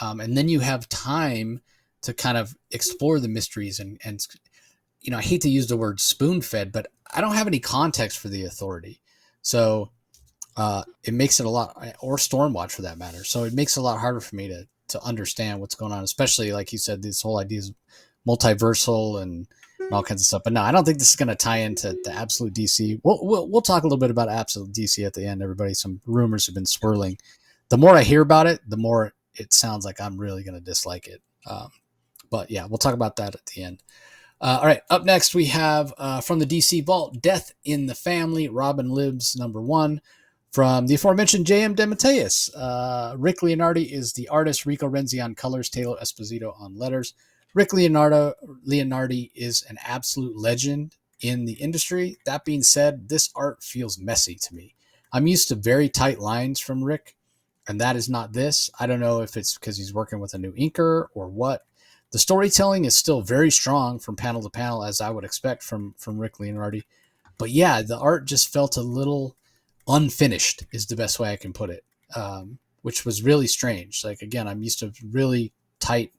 And then you have time to kind of explore the mysteries and I hate to use the word spoon fed, but I don't have any context for the Authority. So, it makes it a lot, or Stormwatch for that matter. So it makes it a lot harder for me to understand what's going on, especially like you said, this whole idea is multiversal and all kinds of stuff. But no, I don't think this is going to tie into the Absolute DC. We'll talk a little bit about Absolute DC at the end, everybody. Some rumors have been swirling. The more I hear about it, the more it sounds like I'm really going to dislike it. But yeah, we'll talk about that at the end. All right, up next we have from the DC Vault, Death in the Family, Robin Lives #1. From the aforementioned J.M. DeMatteis, Rick Leonardi is the artist, Rico Renzi on colors, Taylor Esposito on letters. Rick Leonardi is an absolute legend in the industry. That being said, this art feels messy to me. I'm used to very tight lines from Rick, and that is not this. I don't know if it's because he's working with a new inker or what. The storytelling is still very strong from panel to panel, as I would expect from Rick Leonardi. But yeah, the art just felt a little unfinished, is the best way I can put it, which was really strange. Like, again, I'm used to really tight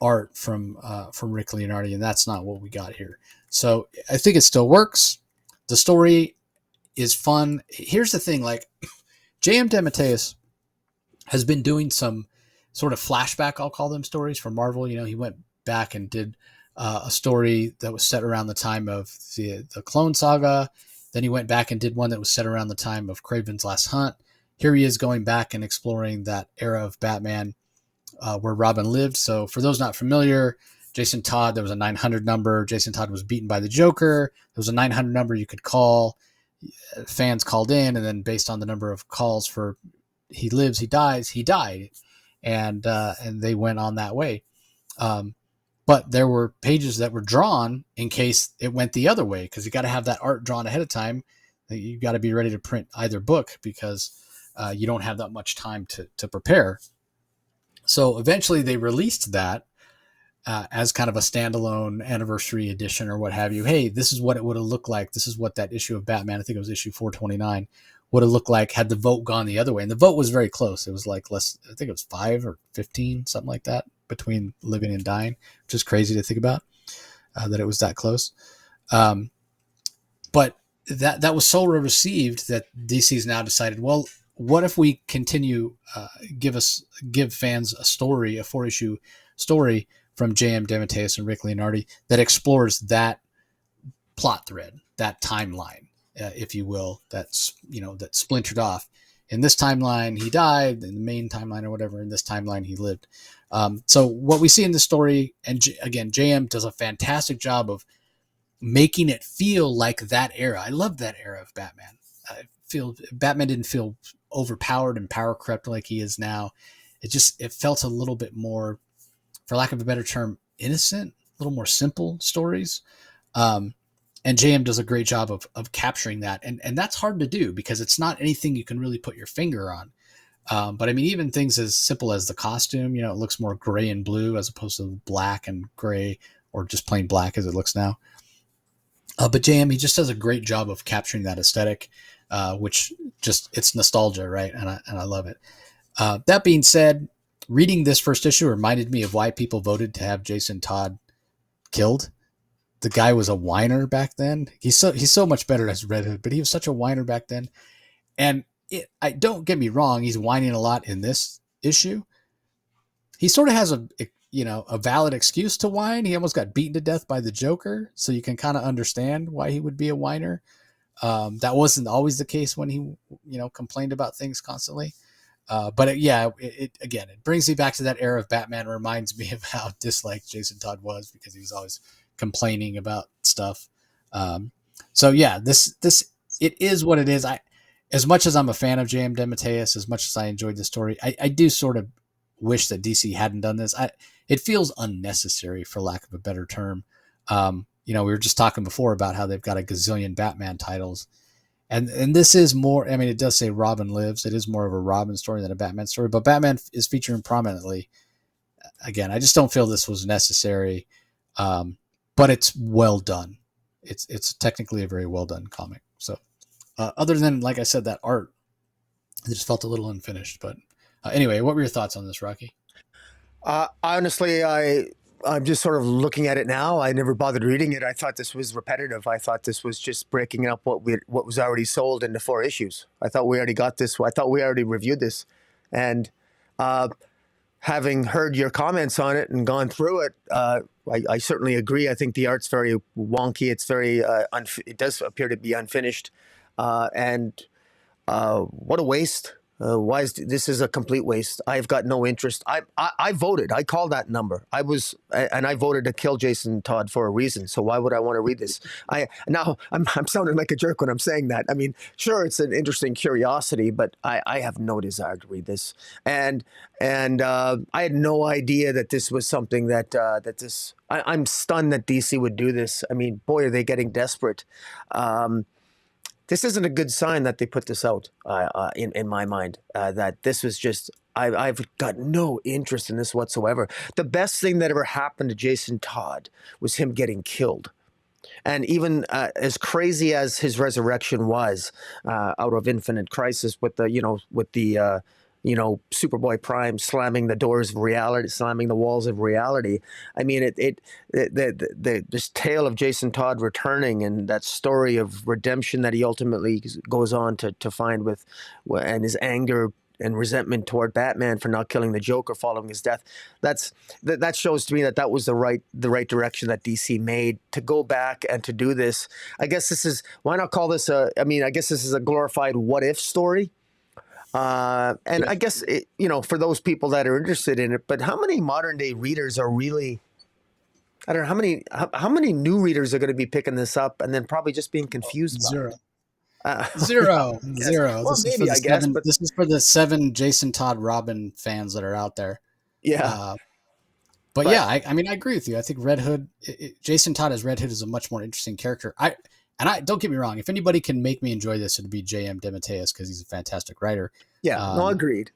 art from Rick Leonardi, and that's not what we got here. So I think it still works. The story is fun. Here's the thing: like J.M. DeMatteis has been doing some sort of flashback, I'll call them, stories for Marvel. You know, he went back and did a story that was set around the time of the Clone Saga. Then he went back and did one that was set around the time of Kraven's Last Hunt. Here he is going back and exploring that era of Batman where Robin lived. So for those not familiar, Jason Todd, there was a 900 number. Jason Todd was beaten by the Joker. There was a 900 number you could call. Fans called in, and then based on the number of calls for he lives, he dies, he died, and they went on that way. But there were pages that were drawn in case it went the other way, because you got to have that art drawn ahead of time. You got to be ready to print either book because you don't have that much time to prepare. So eventually they released that as kind of a standalone anniversary edition or what have you. Hey, this is what it would have looked like. This is what that issue of Batman, I think it was issue 429, would have looked like had the vote gone the other way. And the vote was very close. It was like less, I think it was 5 or 15, something like that, between living and dying, which is crazy to think about, that it was that close. But that was so well received that DC's now decided, well, what if we continue give fans a story, a 4-issue story from J.M. DeMatteis and Rick Leonardi that explores that plot thread, that timeline, if you will, that's, that splintered off. In this timeline, he died. In the main timeline or whatever, in this timeline, he lived. So what we see in the story, and again, JM does a fantastic job of making it feel like that era. I love that era of Batman. I feel Batman didn't feel overpowered and power crept like he is now. It felt a little bit more, for lack of a better term, innocent, a little more simple stories. And JM does a great job of capturing that. And that's hard to do because it's not anything you can really put your finger on. But I mean, even things as simple as the costume, it looks more gray and blue as opposed to black and gray, or just plain black as it looks now. But JM, he just does a great job of capturing that aesthetic, which it's nostalgia, right? And I love it. That being said, reading this first issue reminded me of why people voted to have Jason Todd killed. The guy was a whiner back then. He's so much better as Red Hood, but he was such a whiner back then. And I don't get me wrong, he's whining a lot in this issue. He sort of has a valid excuse to whine. He almost got beaten to death by the Joker, so you can kind of understand why he would be a whiner. That wasn't always the case when he complained about things constantly. But it brings me back to that era of Batman. It reminds me of how disliked Jason Todd was because he was always complaining about stuff. This it is what it is. As much as I'm a fan of J.M. DeMatteis, as much as I enjoyed the story, I do sort of wish that DC hadn't done this. It feels unnecessary, for lack of a better term. We were just talking before about how they've got a gazillion Batman titles. And this is more, I mean, it does say Robin lives. It is more of a Robin story than a Batman story, but Batman is featuring prominently. Again, I just don't feel this was necessary, but it's well done. It's technically a very well done comic. So other than, like I said, that art, it just felt a little unfinished. But anyway, what were your thoughts on this, Rocky? Honestly, I'm just sort of looking at it now. I never bothered reading it. I thought this was repetitive. I thought this was just breaking up what was already sold into 4 issues. I thought we already got this. I thought we already reviewed this, and having heard your comments on it and gone through it, I certainly agree. I think the art's very wonky. It's very it does appear to be unfinished, and what a waste. Why is this is a complete waste? I've got no interest. I voted. I called that number. I voted to kill Jason Todd for a reason. So why would I want to read this? I'm sounding like a jerk when I'm saying that. I mean, sure, it's an interesting curiosity, but I have no desire to read this. And I had no idea that this was something I'm stunned that DC would do this. I mean, boy, are they getting desperate. This isn't a good sign that they put this out, in my mind, that this was just, I've got no interest in this whatsoever. The best thing that ever happened to Jason Todd was him getting killed. And even as crazy as his resurrection was out of Infinite Crisis with the Superboy Prime slamming the doors of reality, slamming the walls of reality. I mean, this tale of Jason Todd returning and that story of redemption that he ultimately goes on to find and his anger and resentment toward Batman for not killing the Joker following his death. That shows to me that was the right direction that DC made to go back and to do this. I guess why not call this I guess this is a glorified what if story. I guess, for those people that are interested in it, but how many modern day readers are really, I don't know, how many new readers are going to be picking this up and then probably just being confused by it? Zero. Well, maybe, I guess. But this is for the 7 Jason Todd Robin fans that are out there. Yeah. But yeah, I agree with you. I think Red Hood, Jason Todd as Red Hood is a much more interesting character. And don't get me wrong, if anybody can make me enjoy this, it'd be J.M. DeMatteis because he's a fantastic writer. Yeah, agreed.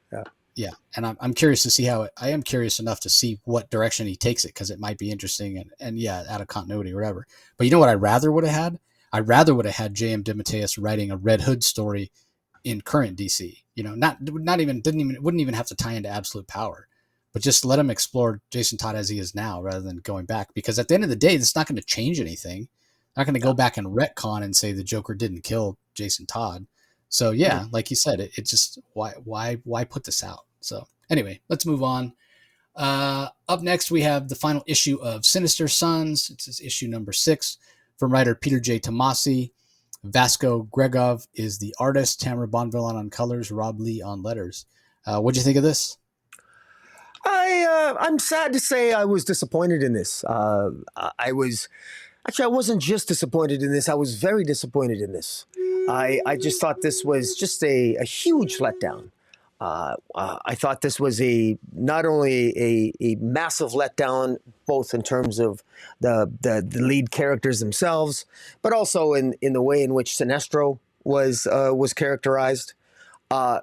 Yeah, and I'm curious to see I am curious enough to see what direction he takes it because it might be interesting and out of continuity or whatever. But you know what I rather would have had? I rather would have had J.M. DeMatteis writing a Red Hood story in current DC. Wouldn't even have to tie into Absolute Power, but just let him explore Jason Todd as he is now rather than going back. Because at the end of the day, it's not going to change anything. Not going to go back and retcon and say the Joker didn't kill Jason Todd. So yeah, like you said, it just why put this out? So anyway, let's move on. Up next, we have the final issue of Sinister Sons. It's issue number 6 from writer Peter J. Tomasi. Vasco Gregov is the artist. Tamara Bonvillain on colors. Rob Lee on letters. What'd you think of this? I'm sad to say I was disappointed in this. Actually, I wasn't just disappointed in this. I was very disappointed in this. I just thought this was just a huge letdown. I thought this was not only a massive letdown, both in terms of the lead characters themselves, but also in the way in which Sinestro was characterized. I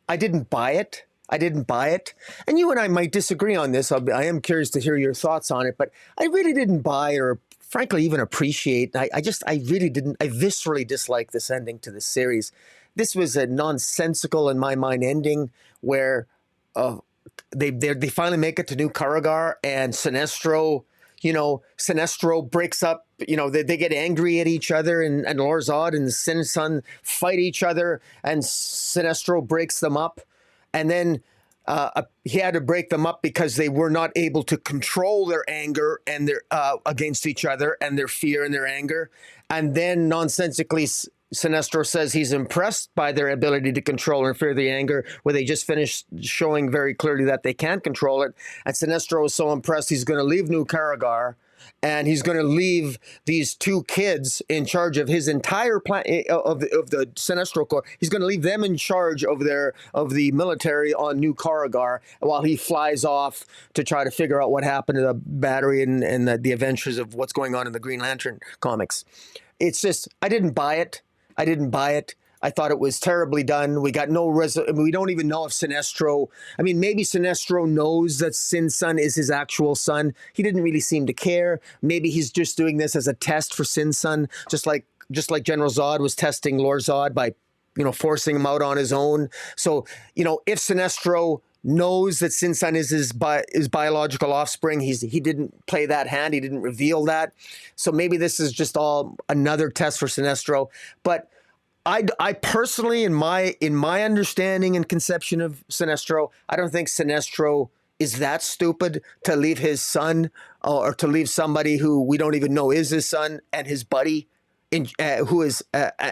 didn't buy it. I didn't buy it. And you and I might disagree on this. I am curious to hear your thoughts on it, but I really didn't buy or frankly even appreciate. I really didn't. I viscerally dislike this ending to this series. This was a nonsensical, in my mind, ending where they finally make it to New Karagar and Sinestro breaks up, they get angry at each other and Lor-Zod and the Sin Son fight each other and Sinestro breaks them up. And then he had to break them up because they were not able to control their anger and their against each other and their fear and their anger. And then nonsensically, Sinestro says he's impressed by their ability to control and fear the anger, where they just finished showing very clearly that they can't control it. And Sinestro is so impressed he's going to leave New Karagar. And he's going to leave these 2 kids in charge of his entire plan of the Sinestro Corps. He's going to leave them in charge of the military on New Karagar while he flies off to try to figure out what happened to the battery and the adventures of what's going on in the Green Lantern comics. It's just, I didn't buy it. I thought it was terribly done. We got we don't even know if Sinestro, maybe Sinestro knows that Sin Son is his actual son. He didn't really seem to care. Maybe he's just doing this as a test for Sin Son, just like General Zod was testing Lor-Zod by, forcing him out on his own. So, if Sinestro knows that Sin Son is his biological offspring, he didn't play that hand. He didn't reveal that. So maybe this is just all another test for Sinestro. But I personally, in my understanding and conception of Sinestro, I don't think Sinestro is that stupid to leave his son or to leave somebody who we don't even know is his son and his buddy, who is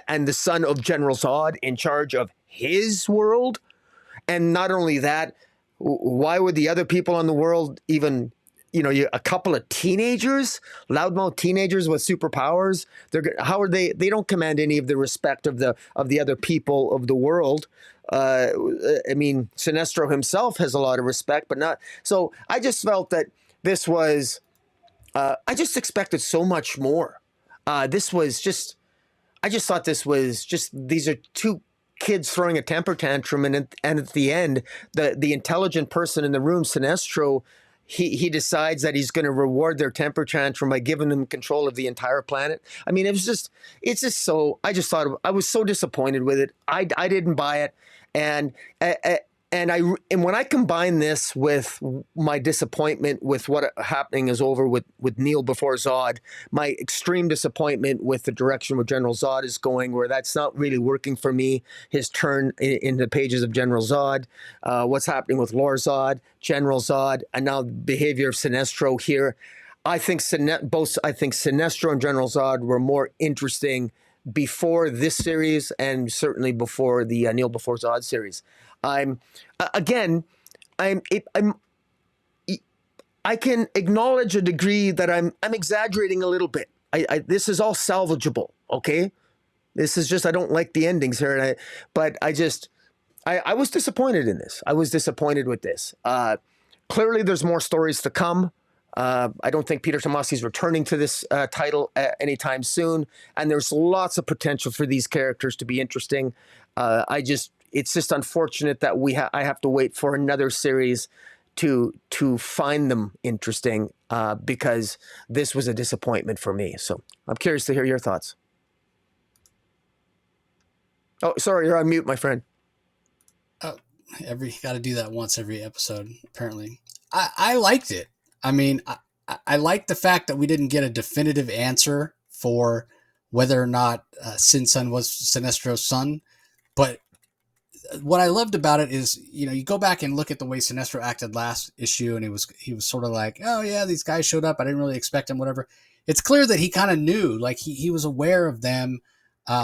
and the son of General Zod in charge of his world. And not only that, why would the other people in the world even, a couple of teenagers, loudmouth teenagers with superpowers, how are they? They don't command any of the respect of the other people of the world. I mean, Sinestro himself has a lot of respect, but not. So I just felt that this was. I just expected so much more. This was just. I just thought this was just. These are two kids throwing a temper tantrum, and at the end, the intelligent person in the room, Sinestro, he decides that he's going to reward their temper tantrum by giving them control of the entire planet. I mean, it's just so. I just thought I was so disappointed with it. I didn't buy it, and when I combine this with my disappointment with what happening is over with Neil before Zod, my extreme disappointment with the direction where General Zod is going, where that's not really working for me, his turn in the pages of General Zod, what's happening with Lord Zod, General Zod, and now the behavior of Sinestro here. I think Sinestro and General Zod were more interesting before this series, and certainly before the Neil before Zod series. I can acknowledge a degree that I'm exaggerating a little bit. This is all salvageable, okay? This is just, I don't like the endings here, but I was disappointed in this. I was disappointed with this. Clearly, there's more stories to come. I don't think Peter Tomasi is returning to this title anytime soon, and there's lots of potential for these characters to be interesting. It's just unfortunate that I have to wait for another series to find them interesting, because this was a disappointment for me. So I'm curious to hear your thoughts. Oh, sorry, you're on mute, my friend. Oh, got to do that once every episode, apparently. I liked it. I mean, I like the fact that we didn't get a definitive answer for whether or not Sin Sun was Sinestro's son, but what I loved about it is, you go back and look at the way Sinestro acted last issue, and he was sort of like, oh yeah, these guys showed up, I didn't really expect them, whatever. It's clear that he kind of knew, like he was aware of them.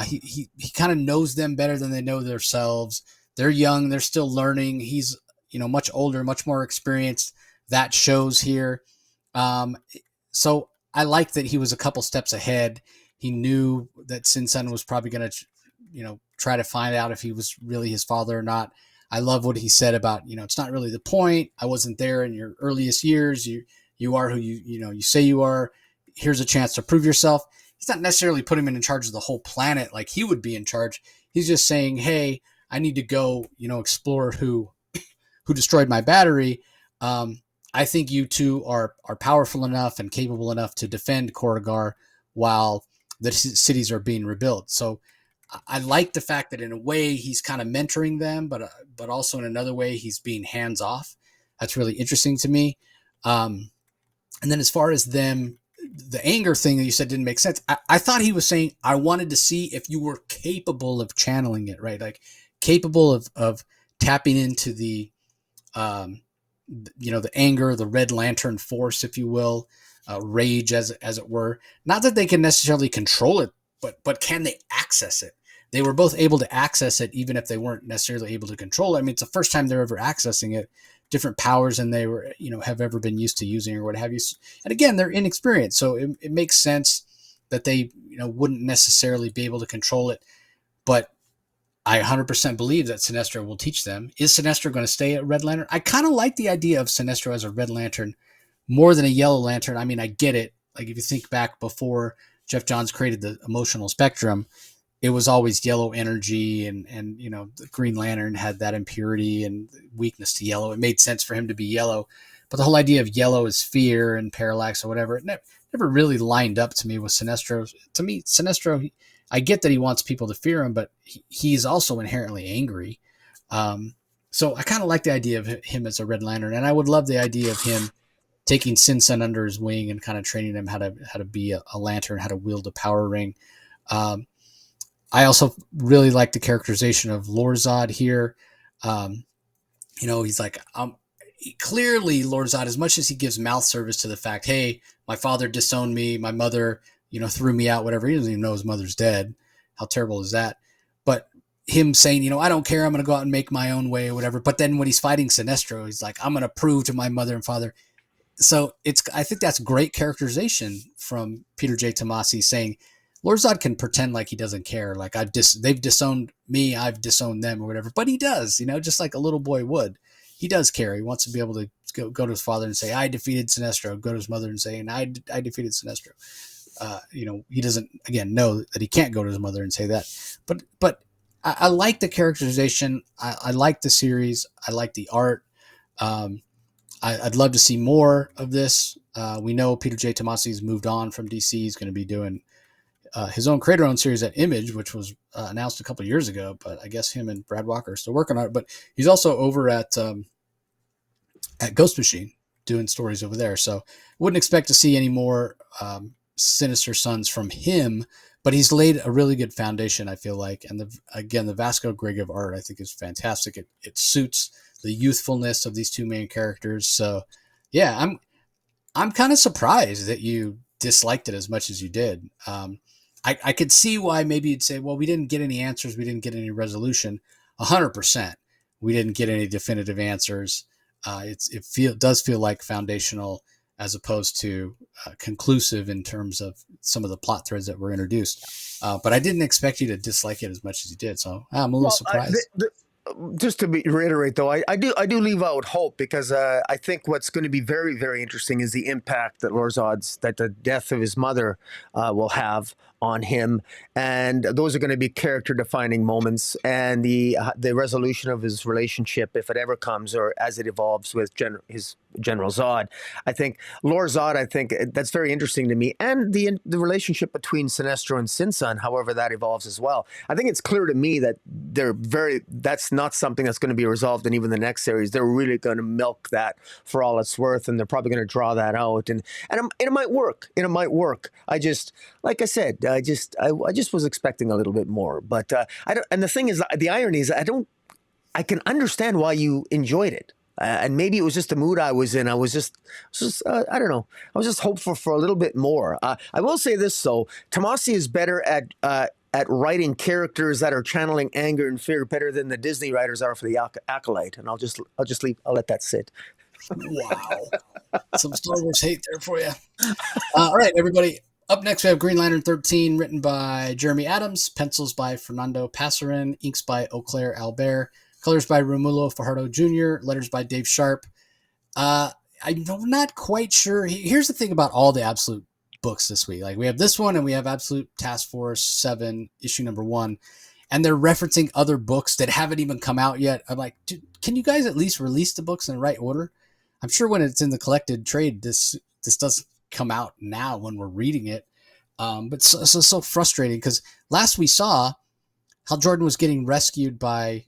He kind of knows them better than they know themselves. They're young, they're still learning. He's, much older, much more experienced. That shows here. So I like that he was a couple steps ahead. He knew that Sin Sun was probably going to, try to find out if he was really his father or not. I love what he said about, it's not really the point. I wasn't there in your earliest years. You are who you say you are. Here's a chance to prove yourself. He's not necessarily putting him in charge of the whole planet like he would be in charge. He's just saying, hey, I need to go, explore who destroyed my battery. I think you two are powerful enough and capable enough to defend Korugar while the cities are being rebuilt. So I like the fact that in a way he's kind of mentoring them, but also in another way he's being hands off. That's really interesting to me. And then as far as them, the anger thing that you said didn't make sense. I thought he was saying, I wanted to see if you were capable of channeling it, right? Like capable of tapping into the, the anger, the Red Lantern force, if you will, rage as it were. Not that they can necessarily control it, but can they access it? They were both able to access it, even if they weren't necessarily able to control it. I mean, it's the first time they're ever accessing it, different powers than they were, have ever been used to using or what have you. And again, they're inexperienced. So it makes sense that they, wouldn't necessarily be able to control it. But I 100% believe that Sinestro will teach them. Is Sinestro going to stay at Red Lantern? I kind of like the idea of Sinestro as a Red Lantern more than a Yellow Lantern. I mean, I get it. Like if you think back before Jeff Johns created the emotional spectrum, it was always yellow energy, and the Green Lantern had that impurity and weakness to yellow. It made sense for him to be yellow, but the whole idea of yellow is fear and parallax or whatever, it never really lined up to me with Sinestro. To me, Sinestro, I get that he wants people to fear him, but he's also inherently angry. So I kind of like the idea of him as a Red Lantern, and I would love the idea of him taking Sin Sun under his wing and kind of training him how to be a lantern, how to wield a power ring. I also really like the characterization of Lord Zod here. He's like, clearly Lord Zod, as much as he gives mouth service to the fact, hey, my father disowned me, my mother, threw me out, whatever. He doesn't even know his mother's dead. How terrible is that? But him saying, I don't care, I'm going to go out and make my own way or whatever. But then when he's fighting Sinestro, he's like, I'm going to prove to my mother and father. So I think that's great characterization from Peter J. Tomasi saying Lord Zod can pretend like he doesn't care. Like they've disowned me, I've disowned them or whatever. But he does, just like a little boy would. He does care. He wants to be able to go to his father and say, I defeated Sinestro. Go to his mother and say, and I defeated Sinestro. He doesn't, again, know that he can't go to his mother and say that. But I like the characterization. I like the series. I like the art. I'd love to see more of this. We know Peter J. Tomasi's moved on from DC. He's going to be doing his own creator-owned series at Image, which was announced a couple of years ago. But I guess him and Brad Walker are still working on it. But he's also over at Ghost Machine doing stories over there. So wouldn't expect to see any more Sinister Sons from him. But he's laid a really good foundation, I feel like. And the Vasco Grigg art, I think, is fantastic. It suits the youthfulness of these two main characters. So, yeah, I'm kind of surprised that you disliked it as much as you did. I could see why maybe you'd say, well, we didn't get any answers. We didn't get any resolution. 100%. We didn't get any definitive answers. It does feel like foundational as opposed to conclusive in terms of some of the plot threads that were introduced. But I didn't expect you to dislike it as much as you did. So I'm a little surprised. Just to reiterate, though, I do leave out hope because I think what's going to be very, very interesting is the impact that that the death of his mother will have on him, and those are going to be character-defining moments, and the resolution of his relationship, if it ever comes, or as it evolves with his General Zod. I think Lord Zod, I think that's very interesting to me, and the relationship between Sinestro and Sin-Sun, however that evolves as well. I think it's clear to me that that's not something that's going to be resolved in even the next series. They're really going to milk that for all it's worth, and they're probably going to draw that out, and it might work. It might work. I just, like I said, I just was expecting a little bit more, but I don't. And the thing is, the irony is, I can understand why you enjoyed it. And maybe it was just the mood I was in. I was just I don't know. I was just hopeful for a little bit more. I will say this, though. Tomasi is better at writing characters that are channeling anger and fear better than the Disney writers are for the Acolyte. And I'll just leave. I'll let that sit. Wow. Some Star Wars hate there for you. All right, everybody. Up next, we have Green Lantern 13, written by Jeremy Adams, pencils by Fernando Passarin, inks by Eau Claire Albert, colors by Romulo Fajardo Jr., letters by Dave Sharp. I'm not quite sure. Here's the thing about all the Absolute books this week. Like, we have this one, and we have Absolute Task Force 7, issue number 1, and they're referencing other books that haven't even come out yet. I'm like, dude, can you guys at least release the books in the right order? I'm sure when it's in the collected trade, this doesn't come out now when we're reading it. But so frustrating, because last we saw Hal Jordan was getting rescued by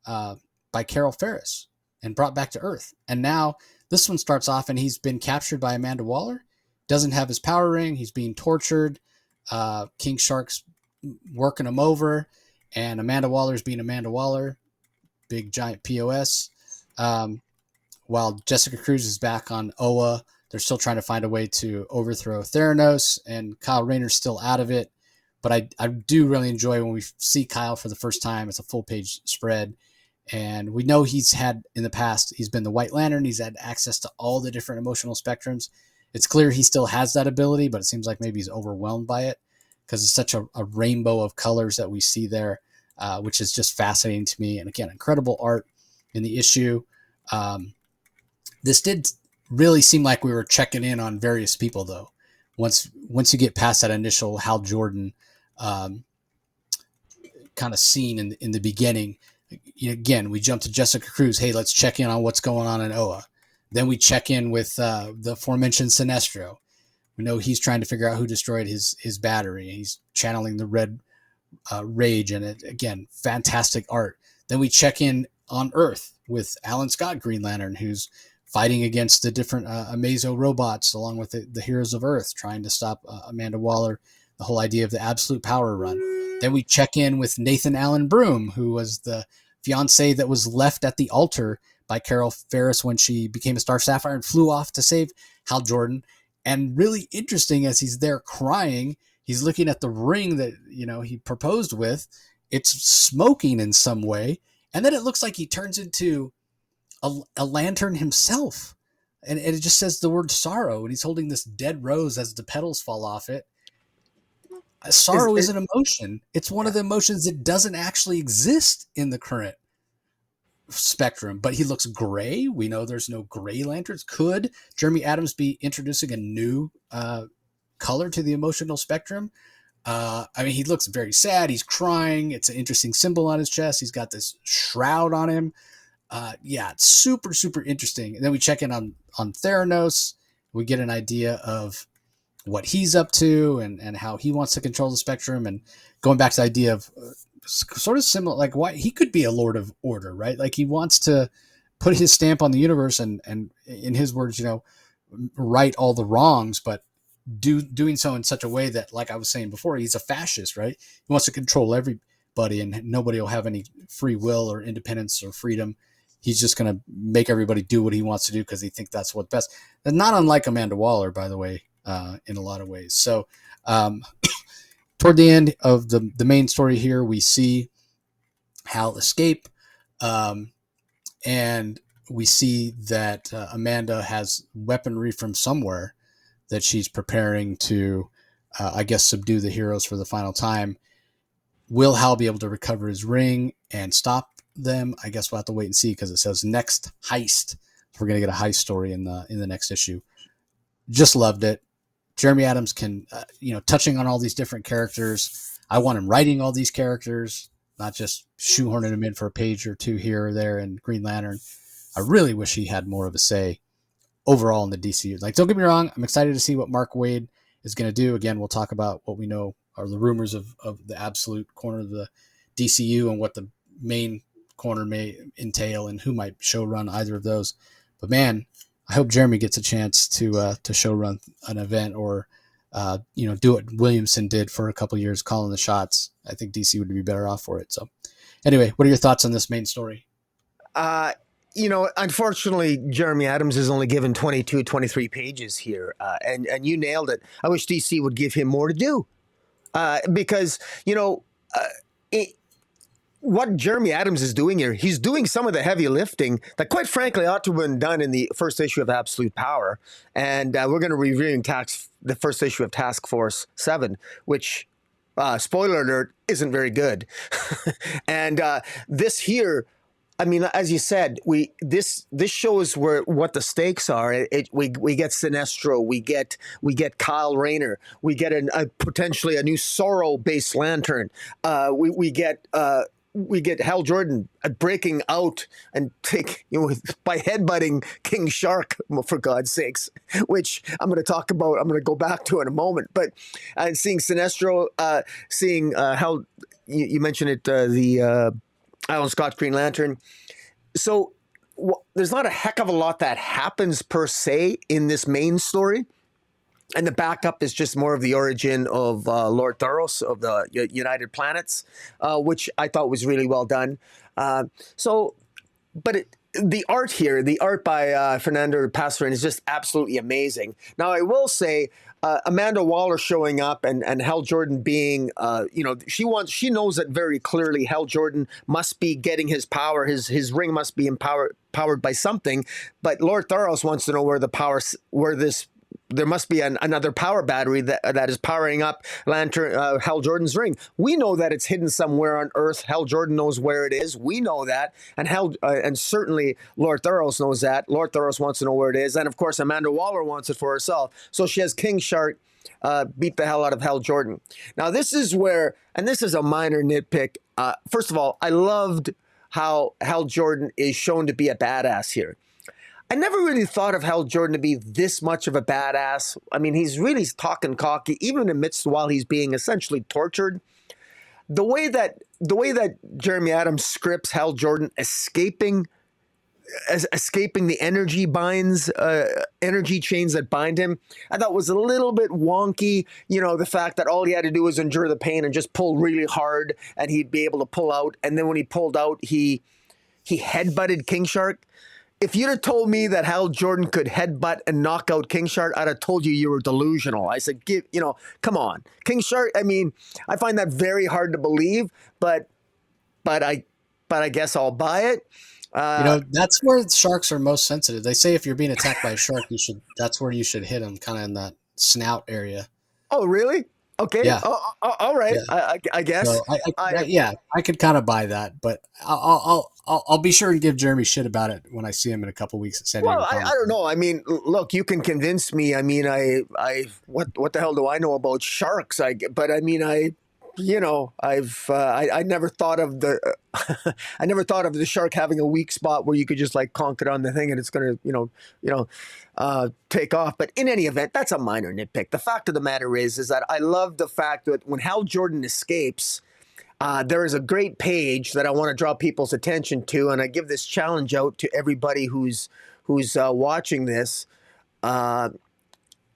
Carol Ferris and brought back to Earth. And now this one starts off and he's been captured by Amanda Waller, doesn't have his power ring, he's being tortured. King Shark's working him over, and Amanda Waller's being Amanda Waller, big giant POS. While Jessica Cruz is back on Oa, they're still trying to find a way to overthrow Theranos, and Kyle Rayner's still out of it. But I do really enjoy when we see Kyle for the first time. It's a full-page spread. And we know he's had, in the past, he's been the White Lantern. He's had access to all the different emotional spectrums. It's clear he still has that ability, but it seems like maybe he's overwhelmed by it because it's such a rainbow of colors that we see there, which is just fascinating to me. And again, incredible art in the issue. This did really seem like we were checking in on various people, though. Once you get past that initial Hal Jordan kind of scene in the beginning, again, we jump to Jessica Cruz. Hey, let's check in on what's going on in Oa. Then we check in with the aforementioned Sinestro. We know he's trying to figure out who destroyed his battery. He's channeling the red rage, and it, again, fantastic art. Then we check in on Earth with Alan Scott Green Lantern, who's fighting against the different Amazo robots, along with the Heroes of Earth, trying to stop Amanda Waller, the whole idea of the Absolute Power Run. Then we check in with Nathan Allen Broom, who was the fiance that was left at the altar by Carol Ferris when she became a Star Sapphire and flew off to save Hal Jordan. And really interesting, as he's there crying, he's looking at the ring that he proposed with, it's smoking in some way, and then it looks like he turns into a lantern himself. And it just says the word sorrow, and he's holding this dead rose as the petals fall off it. Sorrow is an emotion. It's one of the emotions that doesn't actually exist in the current spectrum, but he looks gray. We know there's no gray lanterns. Could Jeremy Adams be introducing a new color to the emotional spectrum? I mean, he looks very sad. He's crying. It's an interesting symbol on his chest. He's got this shroud on him. Yeah, it's super, super interesting. And then we check in on Theranos. We get an idea of what he's up to and how he wants to control the spectrum. And going back to the idea of sort of similar, like why he could be a Lord of Order, right? Like he wants to put his stamp on the universe and in his words, right all the wrongs, but doing so in such a way that, like I was saying before, he's a fascist, right? He wants to control everybody and nobody will have any free will or independence or freedom. He's just going to make everybody do what he wants to do because he thinks that's what's best. And not unlike Amanda Waller, by the way, in a lot of ways. So toward the end of the main story here, we see Hal escape. And we see that Amanda has weaponry from somewhere that she's preparing to, I guess, subdue the heroes for the final time. Will Hal be able to recover his ring and stop them? I guess we'll have to wait and see because it says next heist. We're going to get a heist story in the next issue. Just loved it. Jeremy Adams can, touching on all these different characters. I want him writing all these characters, not just shoehorning them in for a page or two here or there in Green Lantern. I really wish he had more of a say overall in the DCU. Like, don't get me wrong, I'm excited to see what Mark Waid is going to do. Again, we'll talk about what we know are the rumors of the absolute corner of the DCU and what the main corner may entail and who might show run either of those. But man, I hope Jeremy gets a chance to show run an event or do what Williamson did for a couple of years, calling the shots. I think DC would be better off for it. So anyway, what are your thoughts on this main story? Unfortunately, Jeremy Adams is only given 22, 23 pages here. And you nailed it. I wish DC would give him more to do. Because, what Jeremy Adams is doing here, he's doing some of the heavy lifting that, quite frankly, ought to have been done in the first issue of Absolute Power. And we're going to be reviewing the first issue of Task Force 7, which, spoiler alert, isn't very good. And this here, I mean, as you said, this shows what the stakes are. We get Sinestro, we get Kyle Rayner, we get potentially a new Sorrow-based Lantern. We get Hal Jordan breaking out and by headbutting King Shark, for God's sakes, which I'm going to talk about. I'm going to go back to in a moment. But seeing Sinestro, seeing Hal, you mentioned it, the Alan Scott Green Lantern. So there's not a heck of a lot that happens per se in this main story. And the backup is just more of the origin of Lord Thoros of the United Planets, which I thought was really well done. The art by Fernando Pasarin is just absolutely amazing. Now, I will say, Amanda Waller showing up and Hal Jordan being, she knows that very clearly. Hal Jordan must be getting his power. His ring must be powered by something. But Lord Thoros wants to know there must be another power battery that is powering up Hal Jordan's ring. We know that it's hidden somewhere on Earth. Hal Jordan knows where it is. We know that, and certainly Lord Thoros knows that. Lord Thoros wants to know where it is, and of course Amanda Waller wants it for herself. So she has King Shark beat the hell out of Hal Jordan. Now this is where, and this is a minor nitpick. First of all, I loved how Hal Jordan is shown to be a badass here. I never really thought of Hal Jordan to be this much of a badass. I mean, he's really talking cocky, even amidst while he's being essentially tortured. The way that Jeremy Adams scripts Hal Jordan escaping the energy chains that bind him, I thought was a little bit wonky. The fact that all he had to do was endure the pain and just pull really hard, and he'd be able to pull out. And then when he pulled out, he headbutted King Shark. If you'd have told me that Hal Jordan could headbutt and knock out King Shark, I'd have told you were delusional. I said, come on. King Shark, I mean, I find that very hard to believe, but but I guess I'll buy it. That's where sharks are most sensitive. They say if you're being attacked by a shark, that's where you should hit them, kind of in that snout area. Oh, really? Okay. Yeah. All right. Yeah. I guess. So I could kind of buy that, but I'll be sure and give Jeremy shit about it when I see him in a couple weeks at San Diego Well, I Comic. don't know. I mean, look, you can convince me. I mean, what the hell do I know about sharks? But I mean, I never thought of the, I never thought of the shark having a weak spot where you could just like conk it on the thing and it's gonna, take off. But in any event, that's a minor nitpick. The fact of the matter is that I love the fact that when Hal Jordan escapes, there is a great page that I want to draw people's attention to, and I give this challenge out to everybody who's watching this.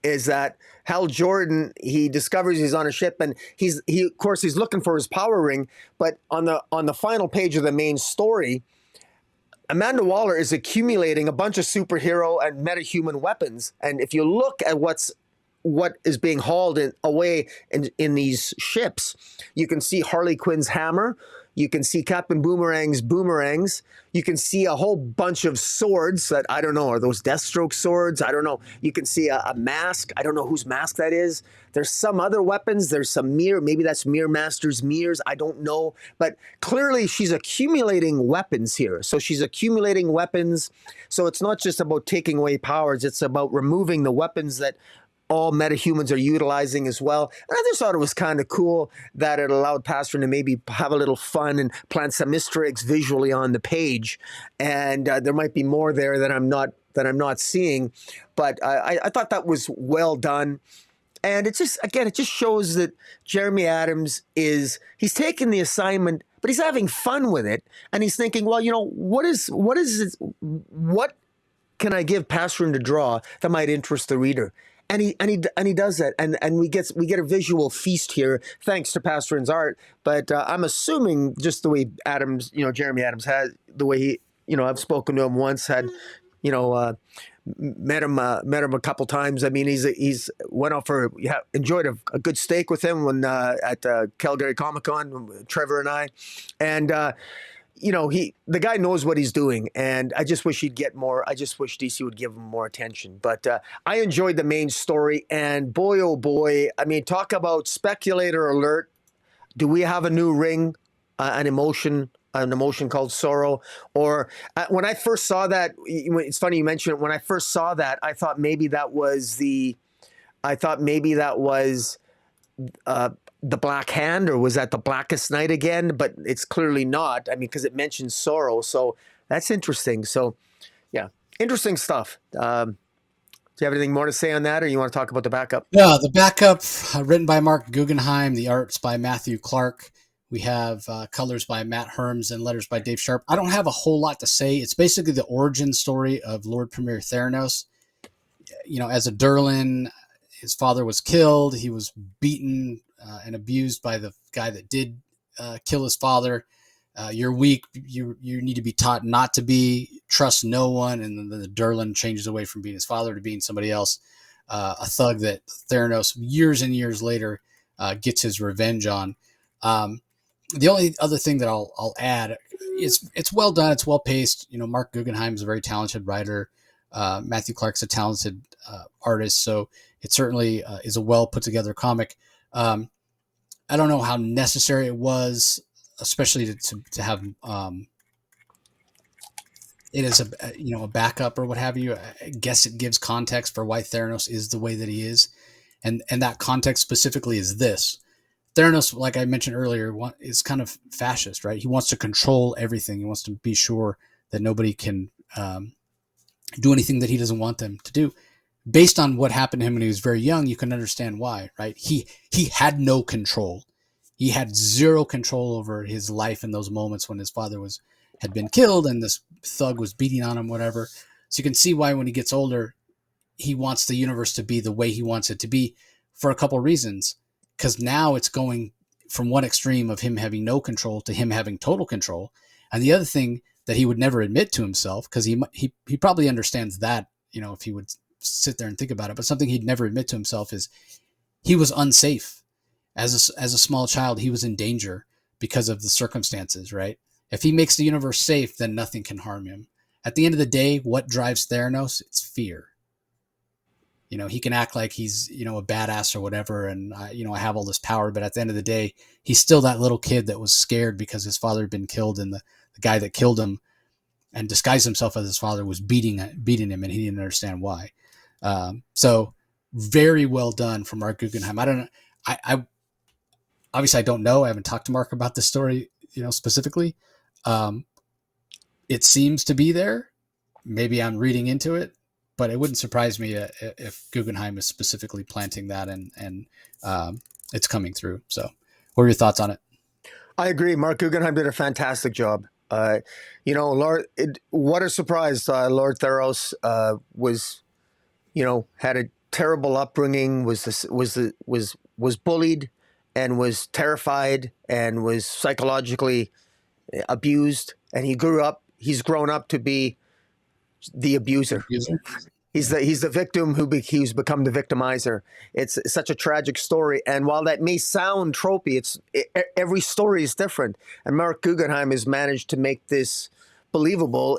Is that Hal Jordan? He discovers he's on a ship, and he's of course he's looking for his power ring. But on the final page of the main story, Amanda Waller is accumulating a bunch of superhero and metahuman weapons. And if you look at what is being hauled away in these ships, you can see Harley Quinn's hammer. You can see Captain Boomerang's boomerangs. You can see a whole bunch of swords that, I don't know, are those Deathstroke swords? I don't know. You can see a mask. I don't know whose mask that is. There's some other weapons. There's some maybe that's Mirror Master's mirrors. I don't know. But clearly she's accumulating weapons here. So she's accumulating weapons. So it's not just about taking away powers. It's about removing the weapons that all metahumans are utilizing as well. And I just thought it was kind of cool that it allowed Pastorin to maybe have a little fun and plant some Easter eggs visually on the page. And there might be more there that I'm not seeing, but I thought that was well done. And it just shows that Jeremy Adams he's taking the assignment, but he's having fun with it. And he's thinking, well, what can I give Pastorin to draw that might interest the reader? And he does that, and we get a visual feast here thanks to Pastorin's art. But I'm assuming just the way Jeremy Adams has, the way he, I've spoken to him once, had, met him a couple times. I mean, he's went out enjoyed a good steak with him when at Calgary Comic Con, Trevor and I, and. The guy knows what he's doing, and I just wish he'd get more. I just wish DC would give him more attention. But I enjoyed the main story, and boy, oh boy, I mean, talk about speculator alert. Do we have a new ring, an emotion called sorrow? Or when I first saw that, it's funny you mentioned it. When I first saw that, I thought maybe that was the Black Hand, or was that the Blackest Night again? But it's clearly not. I mean, because it mentions sorrow, so that's interesting. So, yeah, interesting stuff. Do you have anything more to say on that, or you want to talk about the backup? Yeah, the backup, written by Mark Guggenheim, the art's by Matthew Clark. We have colors by Matt Herms and letters by Dave Sharp. I don't have a whole lot to say. It's basically the origin story of Lord Premier Theranos. As a Durlan, his father was killed. He was beaten and abused by the guy that did kill his father. You're weak. You need to be taught not to be. Trust no one. And then the Durlan changes away from being his father to being somebody else. A thug that Theranos, years and years later, gets his revenge on. The only other thing that I'll add is it's well done. It's well paced. Mark Guggenheim is a very talented writer. Matthew Clark's a talented artist. So it certainly is a well put together comic. I don't know how necessary it was, especially to have it as a backup or what have you. I guess it gives context for why Theranos is the way that he is, and that context specifically is this. Theranos, like I mentioned earlier, is kind of fascist, right? He wants to control everything. He wants to be sure that nobody can do anything that he doesn't want them to do. Based on what happened to him when he was very young, you can understand why, right? He had no control. He had zero control over his life in those moments when his father had been killed and this thug was beating on him, whatever. So you can see why when he gets older, he wants the universe to be the way he wants it to be for a couple of reasons. Because now it's going from one extreme of him having no control to him having total control. And the other thing that he would never admit to himself, because he probably understands that, if he would sit there and think about it, but something he'd never admit to himself is he was unsafe. As a small child, he was in danger because of the circumstances, right? If he makes the universe safe, then nothing can harm him. At the end of the day, what drives Theranos? It's fear. He can act like he's, a badass or whatever, and I have all this power, but at the end of the day, he's still that little kid that was scared because his father had been killed, and the guy that killed him and disguised himself as his father was beating him, and he didn't understand why. So very well done from Mark Guggenheim. I don't know. I obviously I don't know. I haven't talked to Mark about this story, specifically. It seems to be there. Maybe I'm reading into it, but it wouldn't surprise me if Guggenheim is specifically planting that and it's coming through. So what are your thoughts on it? I agree. Mark Guggenheim did a fantastic job. What a surprise. Lord Theros was, had a terrible upbringing, was bullied and was terrified and was psychologically abused. And he's grown up to be the abuser. He's the victim who's become the victimizer. It's such a tragic story, and while that may sound tropey, every story is different. And Mark Guggenheim has managed to make this believable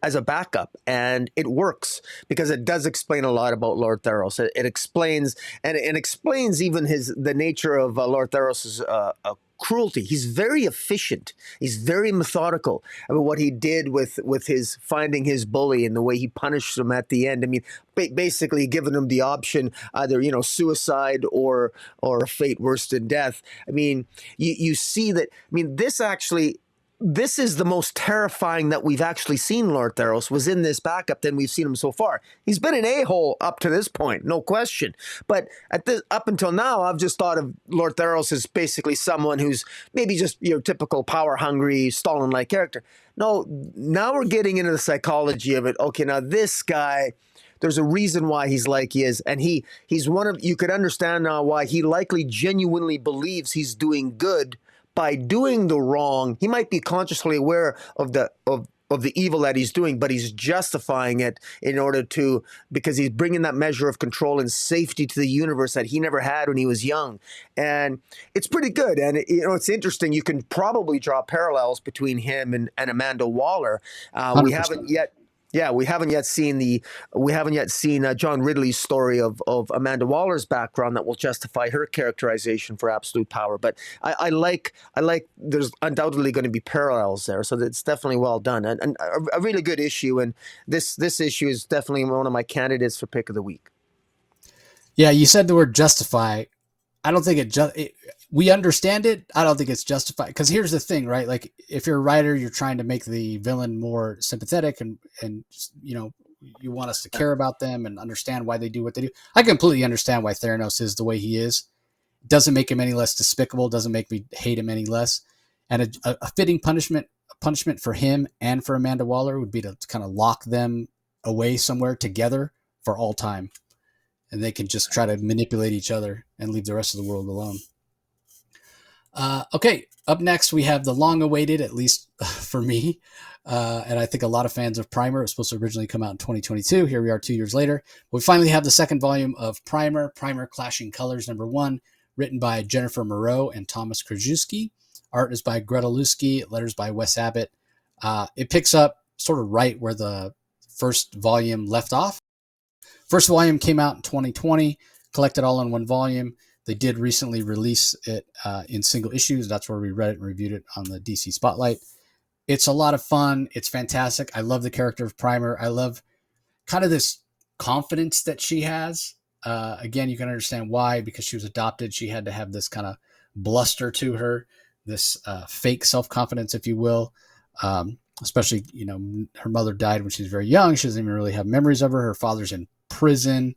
as a backup, and it works because it does explain a lot about Lord Theros. It explains and it explains even the nature of Lord Theros's cruelty. He's very efficient. He's very methodical about what he did with his finding his bully and the way he punished him at the end. I mean, basically giving him the option either suicide or a fate worse than death. I mean, you see that. I mean, this is the most terrifying that we've actually seen Lord Theros was in this backup than we've seen him so far. He's been an a-hole up to this point, no question. But up until now, I've just thought of Lord Theros as basically someone who's maybe just typical power-hungry, Stalin-like character. No, now we're getting into the psychology of it. Okay, now this guy, there's a reason why he's like he is, and he's one of, you could understand now why he likely genuinely believes he's doing good by doing the wrong. He might be consciously aware of the evil that he's doing, but he's justifying it because he's bringing that measure of control and safety to the universe that he never had when he was young. And it's pretty good. And it's interesting. You can probably draw parallels between him and Amanda Waller. We haven't yet. Yeah, we haven't yet seen John Ridley's story of Amanda Waller's background that will justify her characterization for absolute power. But I like there's undoubtedly going to be parallels there, so it's definitely well done and a really good issue. And this issue is definitely one of my candidates for pick of the week. Yeah, you said the word justify. I don't think we understand it. I don't think it's justified, because here's the thing, right? Like, if you're a writer, you're trying to make the villain more sympathetic and you want us to care about them and understand why they do what they do. I completely understand why Theranos is the way he is. It doesn't make him any less despicable. Doesn't make me hate him any less. And a fitting punishment for him and for Amanda Waller would be to kind of lock them away somewhere together for all time. And they can just try to manipulate each other and leave the rest of the world alone. Okay, up next we have the long-awaited, at least for me, and I think a lot of fans of Primer. It was supposed to originally come out in 2022. Here we are 2 years later. We finally have the second volume of Primer Clashing Colors #1, written by Jennifer Moreau and Thomas Krajewski. Art is by Greta Lusky, letters by Wes Abbott. It picks up sort of right where the first volume left off. First volume came out in 2020, collected all in one volume. They did recently release it in single issues. That's where we read it and reviewed it on the DC Spotlight. It's a lot of fun. It's fantastic. I love the character of Primer. I love kind of this confidence that she has. Again, you can understand why, because she was adopted. She had to have this kind of bluster to her, this fake self-confidence, if you will. Especially, her mother died when she was very young. She doesn't even really have memories of her. Her father's in prison.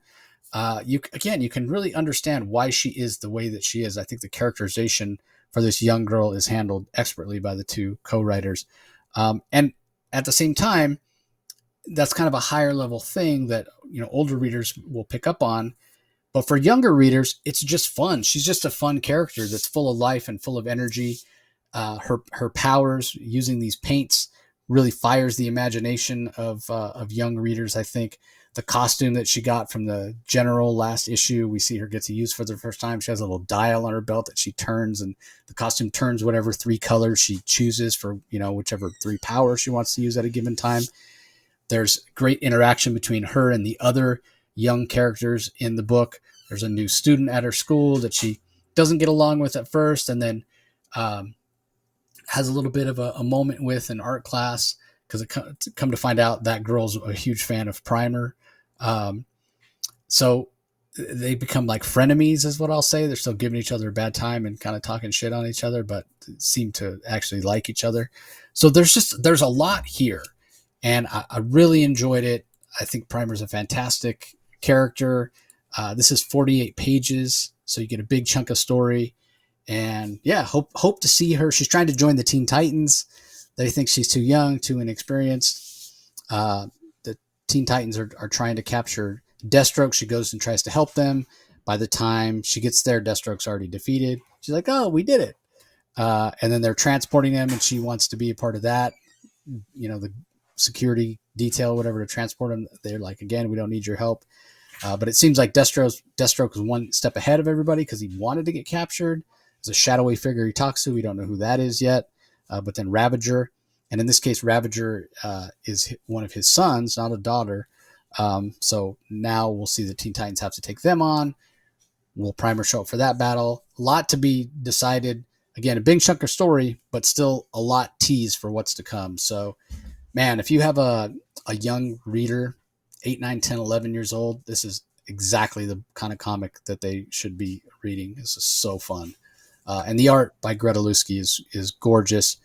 You can really understand why she is the way that she is. I think the characterization for this young girl is handled expertly by the two co-writers. And at the same time, that's kind of a higher level thing that, older readers will pick up on. But for younger readers, it's just fun. She's just a fun character that's full of life and full of energy. Her powers using these paints really fires the imagination of young readers, I think. the costume that she got from the General last issue. We see her get to use for the first time. She has a little dial on her belt that she turns, and the costume turns whatever 3 colors she chooses for, whichever 3 powers she wants to use at a given time. There's great interaction between her and the other young characters in the book. There's a new student at her school that she doesn't get along with at first, and then has a little bit of a moment with in art class, because it come to find out that girl's a huge fan of Primer. So they become like frenemies is what I'll say. They're still giving each other a bad time and kind of talking shit on each other, but seem to actually like each other. So there's a lot here, and I really enjoyed it. I think Primer's a fantastic character. This is 48 pages, so you get a big chunk of story. And yeah, hope to see her. She's trying to join the Teen Titans. They think she's too young, too inexperienced. The Teen Titans are trying to capture Deathstroke. She goes and tries to help them. By the time she gets there, Deathstroke's already defeated. She's like, oh, we did it. And then they're transporting him, and she wants to be a part of that. The security detail, whatever, to transport him. They're like, again, we don't need your help. But it seems like Deathstroke is one step ahead of everybody because he wanted to get captured. There's a shadowy figure he talks to. We don't know who that is yet. But then Ravager. And in this case, Ravager is one of his sons, not a daughter. So now we'll see the Teen Titans have to take them on. Will Primer show up for that battle? A lot to be decided. Again, a big chunk of story, but still a lot teased for what's to come. So, man, if you have a young reader, 8, 9, 10, 11 years old, this is exactly the kind of comic that they should be reading. This is so fun. And the art by Greta Lusky is gorgeous.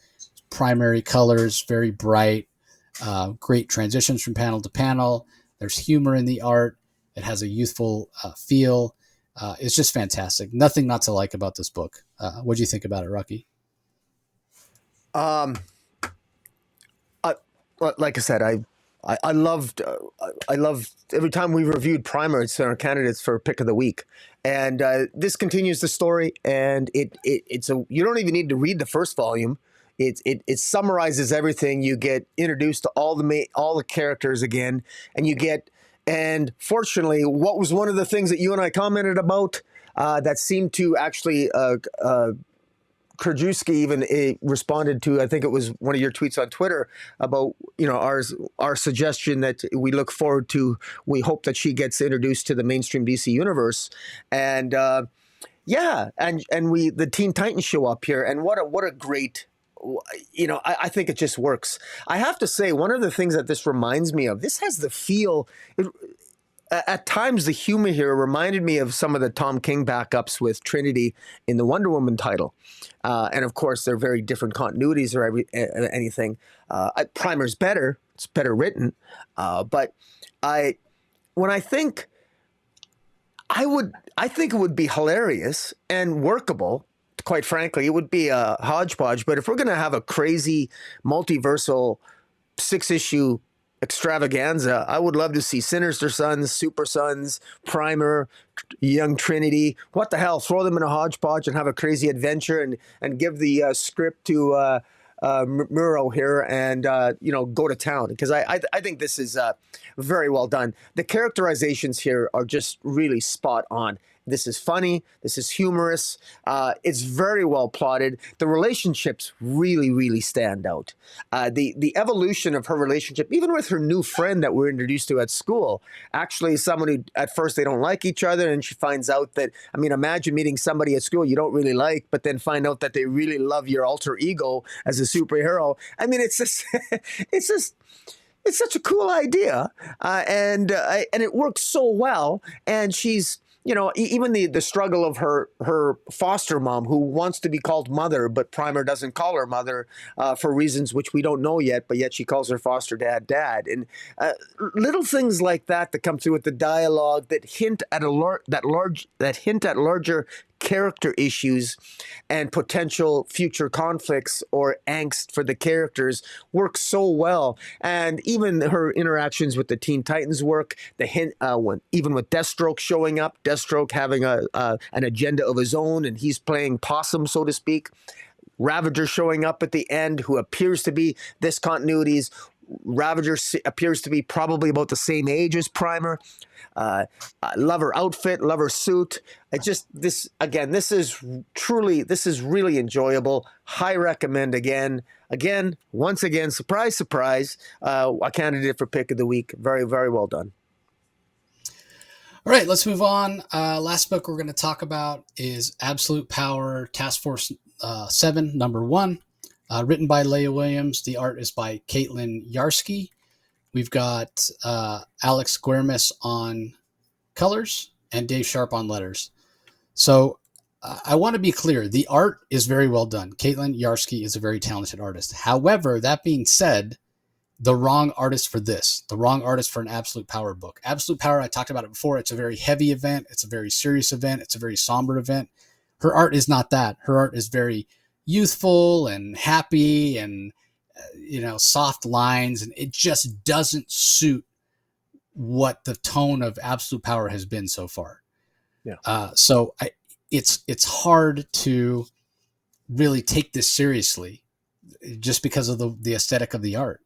Primary colors, very bright, great transitions from panel to panel. There's humor in the art. It has a youthful feel. It's just fantastic. Nothing not to like about this book. What do you think about it, Rocky? Like I said, I loved every time we reviewed Primer, it's our candidates for pick of the week, and this continues the story, and it's you don't even need to read the first volume. It summarizes everything. You get introduced to all the characters again, and fortunately, what was one of the things that you and I commented about that seemed to actually Krajewski even responded to, I think it was one of your tweets on Twitter about, our suggestion that we look forward to, we hope that she gets introduced to the mainstream DC universe. And and the Teen Titans show up here, and what a great, I think it just works. I have to say, one of the things that this reminds me of, this has the feel, at times the humor here reminded me of some of the Tom King backups with Trinity in the Wonder Woman title. And of course, they're very different continuities or anything. Primer's better. It's better written. But I think it would be hilarious and workable. Quite frankly, it would be a hodgepodge. But if we're going to have a crazy multiversal 6-issue extravaganza, I would love to see Sinister Sons, Super Sons, Primer, Young Trinity. What the hell? Throw them in a hodgepodge and have a crazy adventure, and give the script to Muro here, and go to town, because I think this is very well done. The characterizations here are just really spot on. This is funny. This is humorous. It's very well plotted. The relationships really, really stand out. The evolution of her relationship, even with her new friend that we're introduced to at school, actually someone who at first they don't like each other, and she finds out that, imagine meeting somebody at school you don't really like, but then find out that they really love your alter ego as a superhero. It's just, it's such a cool idea, and it works so well. And she's, even the struggle of her foster mom, who wants to be called mother, but Primer doesn't call her mother for reasons which we don't know yet, but yet she calls her foster dad, and little things like that come through with the dialogue that hint at larger character issues and potential future conflicts or angst for the characters work so well. And even her interactions with the Teen Titans work. The hint, even with Deathstroke showing up, Deathstroke having an agenda of his own, and he's playing possum, so to speak. Ravager showing up at the end, who appears to be this continuity's Ravager appears to be probably about the same age as Primer. Love her outfit, love her suit. This is really enjoyable. High recommend again. Once again, surprise, surprise, a candidate for pick of the week. Very, very well done. All right, let's move on. Last book we're going to talk about is Absolute Power Task Force 7, number 1, written by Leah Williams. The art is by Caitlin Yarsky. We've got Alex Guermes on colors and Dave Sharp on letters. So I want to be clear. The art is very well done. Caitlin Yarsky is a very talented artist. However, that being said, the wrong artist for this, the wrong artist for an Absolute Power book. Absolute Power, I talked about it before. It's a very heavy event. It's a very serious event. It's a very somber event. Her art is not that. Her art is very youthful and happy and, soft lines. And it just doesn't suit what the tone of Absolute Power has been so far. Yeah. It's hard to really take this seriously just because of the aesthetic of the art.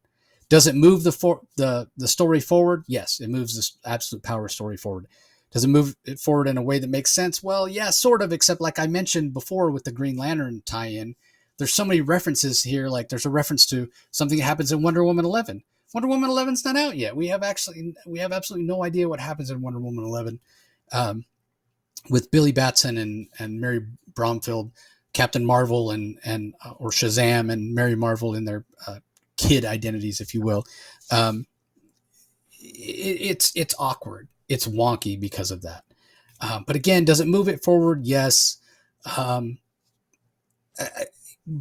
Does it move the story forward? Yes, it moves the Absolute Power story forward. Does it move it forward in a way that makes sense? Well, yeah, sort of, except like I mentioned before with the Green Lantern tie-in, there's so many references here. Like there's a reference to something that happens in Wonder Woman 11. Wonder Woman 11's not out yet. We have absolutely no idea what happens in Wonder Woman 11 with Billy Batson and Mary Bromfield, Captain Marvel or Shazam and Mary Marvel in their kid identities, if you will. It's awkward. It's wonky because of that. But again, does it move it forward? Yes.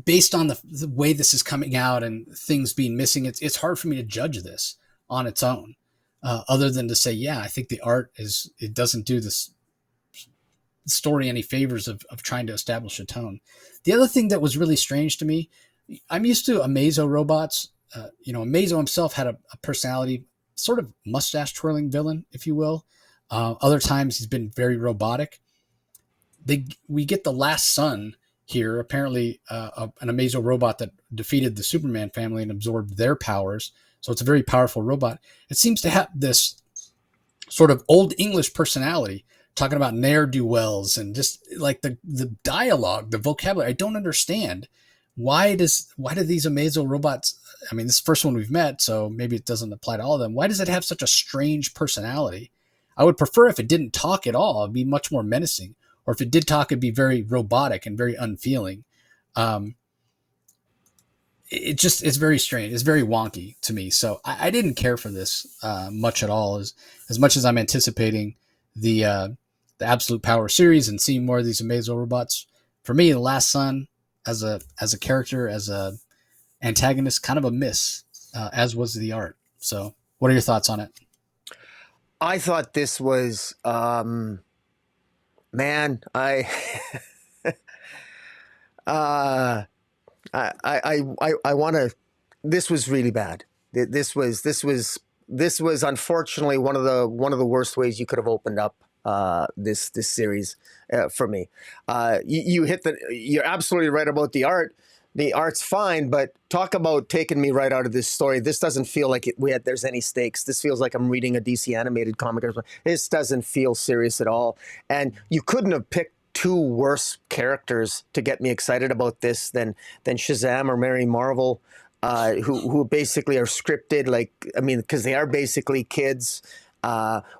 Based on the way this is coming out and things being missing, it's hard for me to judge this on its own, other than to say, yeah, I think the art it doesn't do this story any favors of trying to establish a tone. The other thing that was really strange to me, I'm used to Amazo robots. Amazo himself had a personality, sort of mustache twirling villain, if you will. Other times he's been very robotic. We get the Last Son here, apparently an Amazo robot that defeated the Superman family and absorbed their powers. So it's a very powerful robot. It seems to have this sort of old English personality, talking about ne'er-do-wells and just like the dialogue, the vocabulary. I don't understand. Why do these Amazo robots, I mean, this is the first one we've met, so maybe it doesn't apply to all of them. Why does it have such a strange personality? I would prefer if it didn't talk at all. It'd be much more menacing. Or if it did talk, it'd be very robotic and very unfeeling. It's very strange. It's very wonky to me. So I didn't care for this much at all. As much as I'm anticipating the Absolute Power series and seeing more of these Amazo robots. For me, The Last Son as a character, as a antagonist, kind of a miss, as was the art. So what are your thoughts on it? I thought this was, man, I want to. This was really bad. This was unfortunately one of the worst ways you could have opened up this series for me. You're absolutely right about the art. The art's fine, but talk about taking me right out of this story. This doesn't feel like there's any stakes. This feels like I'm reading a DC animated comic. This doesn't feel serious at all. And you couldn't have picked two worse characters to get me excited about this than Shazam or Mary Marvel, who basically are scripted. Because they are basically kids.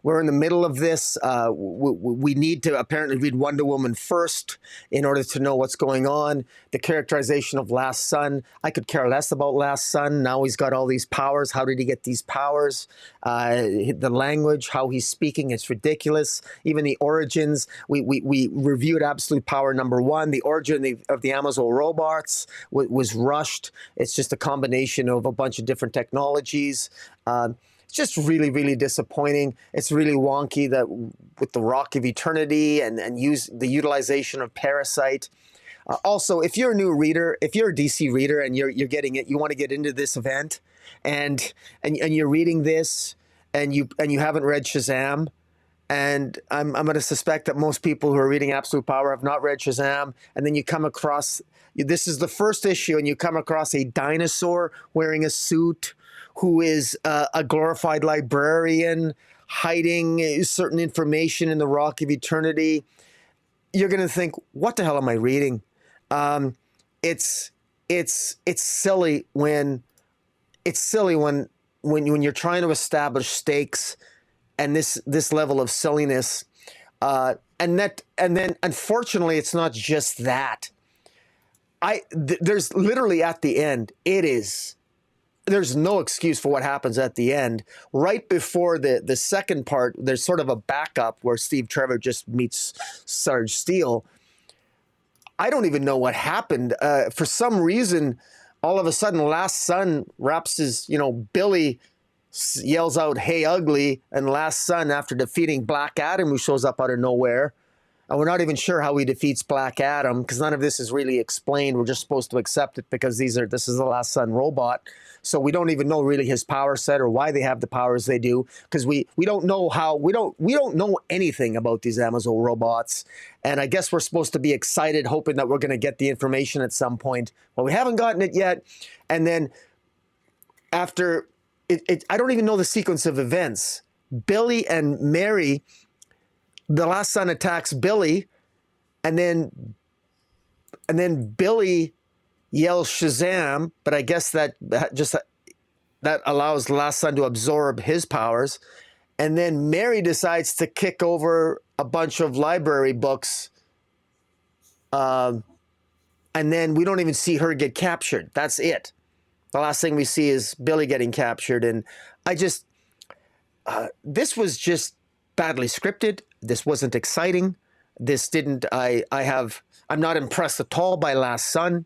We're in the middle of this. We need to apparently read Wonder Woman first in order to know what's going on. The characterization of Last Son, I could care less about Last Son. Now he's got all these powers. How did he get these powers? The language, how he's speaking, it's ridiculous. Even the origins, we reviewed Absolute Power #1. The origin of the Amazon robots was rushed. It's just a combination of a bunch of different technologies. Just really, really disappointing. It's really wonky that with the Rock of Eternity and use the utilization of Parasite. Also, if you're a new reader, if you're a DC reader and you're getting it, you want to get into this event, and you're reading this, and you haven't read Shazam, and I'm going to suspect that most people who are reading Absolute Power have not read Shazam, and then you come across, this is the first issue, and you come across a dinosaur wearing a suit who is a glorified librarian hiding certain information in the Rock of Eternity, you're going to think, what the hell am I reading? It's silly when you're trying to establish stakes and this level of silliness. And then unfortunately, it's not just that. There's literally at the end, there's no excuse for what happens at the end. Right before the second part, there's sort of a backup where Steve Trevor just meets Sarge Steele. I don't even know what happened. For some reason, all of a sudden, Last Son wraps his, Billy yells out, "Hey, ugly," and Last Son, after defeating Black Adam, who shows up out of nowhere. And we're not even sure how he defeats Black Adam because none of this is really explained. We're just supposed to accept it because this is the Last Son robot. So we don't even know really his power set or why they have the powers they do, because we don't know we don't know anything about these Amazon robots. And I guess we're supposed to be excited, hoping that we're going to get the information at some point. Well, we haven't gotten it yet. And then after I don't even know the sequence of events. Billy and Mary, the Last Son attacks Billy, and then Billy yells Shazam, but I guess that allows the Last Son to absorb his powers. And then Mary decides to kick over a bunch of library books. And then we don't even see her get captured. That's it. The last thing we see is Billy getting captured. And this was just badly scripted. This wasn't exciting. I'm not impressed at all by Last Son.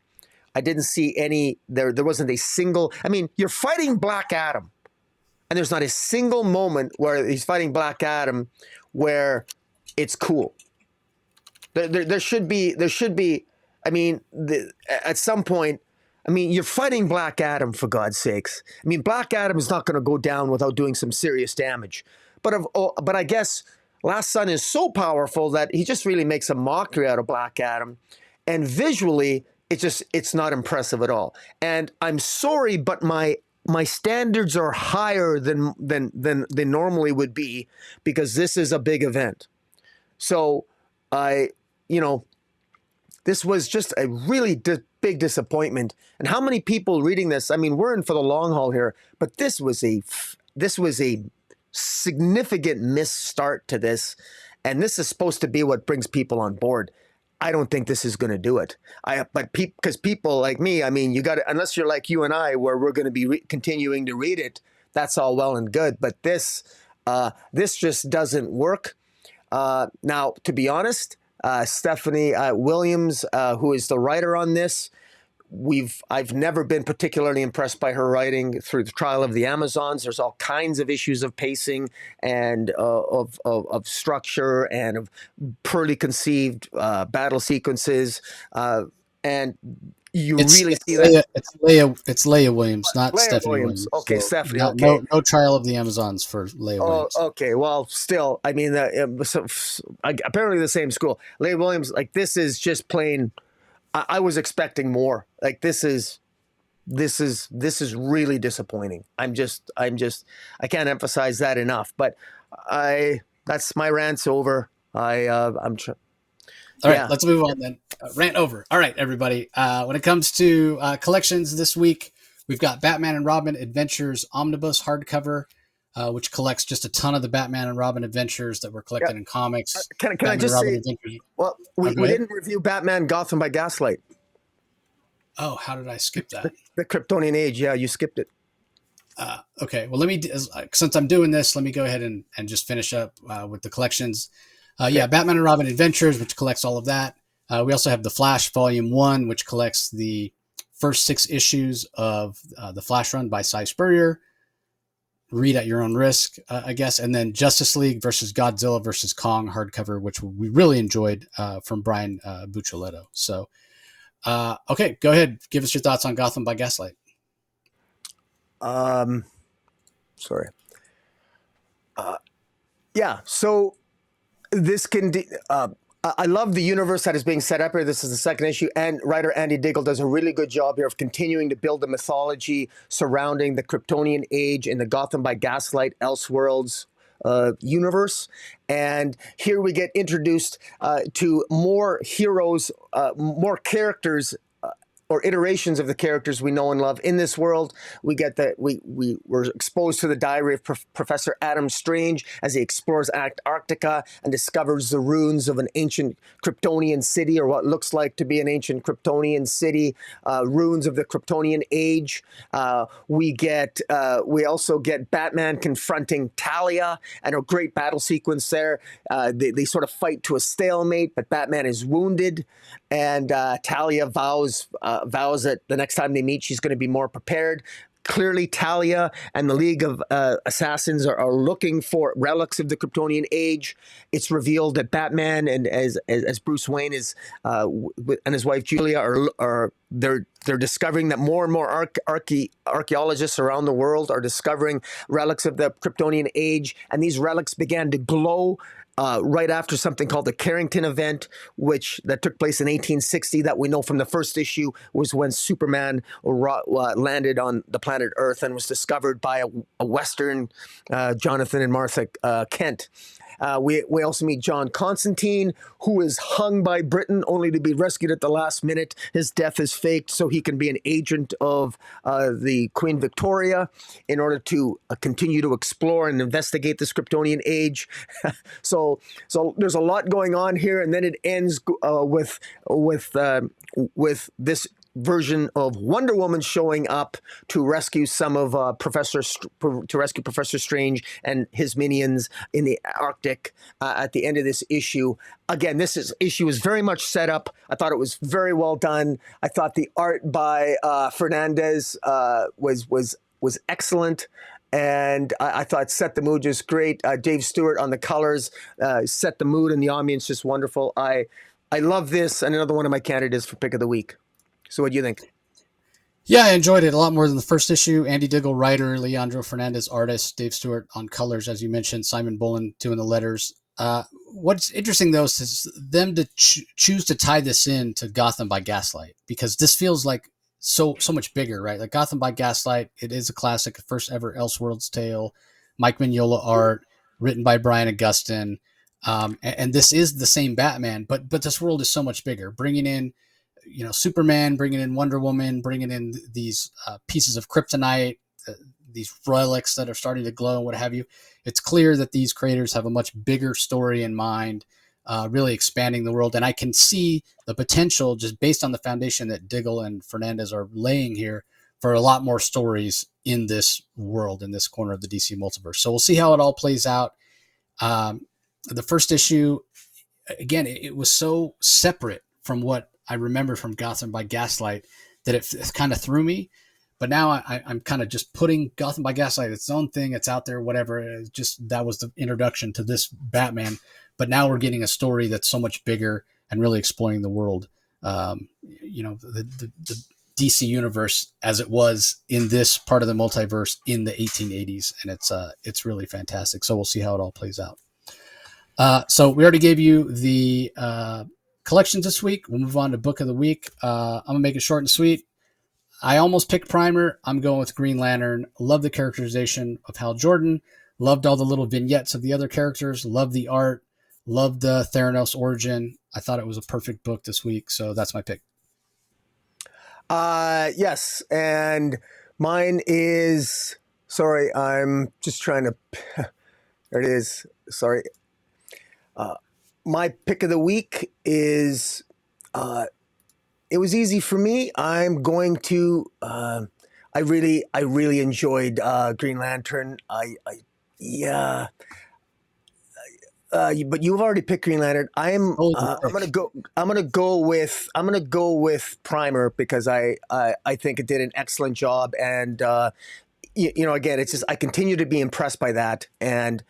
I didn't see there wasn't a single, you're fighting Black Adam, and there's not a single moment where he's fighting Black Adam where it's cool. There should be, at some point, you're fighting Black Adam, for God's sakes. Black Adam is not going to go down without doing some serious damage. But I guess Last Son is so powerful that he just really makes a mockery out of Black Adam. And visually, it's not impressive at all. And I'm sorry, but my standards are higher than they normally would be, because this is a big event. So this was just a really big disappointment. And how many people reading this? We're in for the long haul here, but this was a significant misstart to this. And this is supposed to be what brings people on board. I don't think this is going to do it. Because people like me, you got to, unless you're like you and I, where we're going to be continuing to read it, that's all well and good. But this just doesn't work. Now, to be honest, Stephanie Williams, who is the writer on this, I've never been particularly impressed by her writing through the Trial of the Amazons. There's all kinds of issues of pacing and of structure and of poorly conceived battle sequences, and really see that. It's Leah Williams, not Leah Stephanie Williams. Okay, So Stephanie. Okay. No Trial of the Amazons for Leah Williams. Okay. Well, still, apparently the same school. Leah Williams, this is just plain. I was expecting more. This is really disappointing. I can't emphasize that enough. But that's my rant's over. All right, let's move on then. Rant over. All right, everybody. When it comes to collections this week, we've got Batman and Robin Adventures Omnibus hardcover, which collects just a ton of the Batman and Robin adventures that were collected in comics. Can I just say, well, we didn't review Batman Gotham by Gaslight. Oh, how did I skip that? The Kryptonian Age. Yeah, you skipped it. Okay, well, since I'm doing this, let me go ahead and just finish up with the collections. Batman and Robin Adventures, which collects all of that. We also have The Flash Volume 1, which collects the first 6 issues of the Flash run by Cy Spurrier. Read at your own risk, I guess. And then Justice League versus Godzilla versus Kong hardcover, which we really enjoyed from Brian Buccellato. So, okay, go ahead. Give us your thoughts on Gotham by Gaslight. Sorry. So this can, I love the universe that is being set up here. This is the second issue, and writer Andy Diggle does a really good job here of continuing to build the mythology surrounding the Kryptonian age in the Gotham by Gaslight Elseworlds universe. And here we get introduced to more heroes, more characters, or iterations of the characters we know and love in this world. We get that we were exposed to the diary of Professor Adam Strange as he explores Antarctica and discovers the ruins of an ancient Kryptonian city, or what looks like to be an ancient Kryptonian city, ruins of the Kryptonian age. We also get Batman confronting Talia, and a great battle sequence there. They sort of fight to a stalemate, but Batman is wounded, and Talia vows that the next time they meet, she's going to be more prepared. Clearly, Talia and the League of Assassins are looking for relics of the Kryptonian age. It's revealed that Batman and as Bruce Wayne is and his wife Julia they're discovering that more and more archaeologists around the world are discovering relics of the Kryptonian age, and these relics began to glow right after something called the Carrington event, that took place in 1860, that we know from the first issue was when Superman landed on the planet Earth and was discovered by a Western Jonathan and Martha Kent. We also meet John Constantine, who is hung by Britain only to be rescued at the last minute. His death is faked so he can be an agent of the Queen Victoria in order to continue to explore and investigate this Kryptonian age. So there's a lot going on here, and then it ends with this version of Wonder Woman showing up to rescue Professor Strange and his minions in the Arctic at the end of this issue. Again, issue is very much set up. I thought it was very well done. I thought the art by Fernandez was excellent. And I thought set the mood just great. Dave Stewart on the colors set the mood, and the ambience just wonderful. I love this, and another one of my candidates for pick of the week. So what do you think? Yeah, I enjoyed it a lot more than the first issue. Andy Diggle, writer, Leandro Fernandez, artist, Dave Stewart on colors, as you mentioned, Simon Bullen doing the letters. What's interesting, though, is them to choose to tie this in to Gotham by Gaslight, because this feels like so much bigger, right? Like Gotham by Gaslight, it is a classic, first ever Elseworlds tale, Mike Mignola art, written by Brian Augustyn. And this is the same Batman, but this world is so much bigger, bringing in Superman, bringing in Wonder Woman, bringing in these pieces of kryptonite, these relics that are starting to glow and what have you. It's clear that these creators have a much bigger story in mind, really expanding the world. And I can see the potential, just based on the foundation that Diggle and Fernandez are laying here, for a lot more stories in this world, in this corner of the DC multiverse. So we'll see how it all plays out. The first issue, again, it was so separate from what I remember from Gotham by Gaslight that it kind of threw me. But now I'm kind of just putting Gotham by Gaslight, its own thing. It's out there, whatever. That was the introduction to this Batman. But now we're getting a story that's so much bigger and really exploring the world. The DC universe as it was in this part of the multiverse in the 1880s. And it's really fantastic. So we'll see how it all plays out. So we already gave you the collections this week. We'll move on to book of the week. I'm gonna make it short and sweet. I almost picked Primer. I'm going with Green Lantern. Love the characterization of Hal Jordan. Loved all the little vignettes of the other characters. Loved the art. Loved the Theranos origin. I thought it was a perfect book this week, so that's my pick. Yes, and mine is. Sorry, I'm just trying to. There it is. Sorry. My pick of the week is, it was easy for me. I'm going to, I really enjoyed Green Lantern. But you've already picked Green Lantern. I'm gonna go with Primer, because I think it did an excellent job, and again, it's just I continue to be impressed by that, and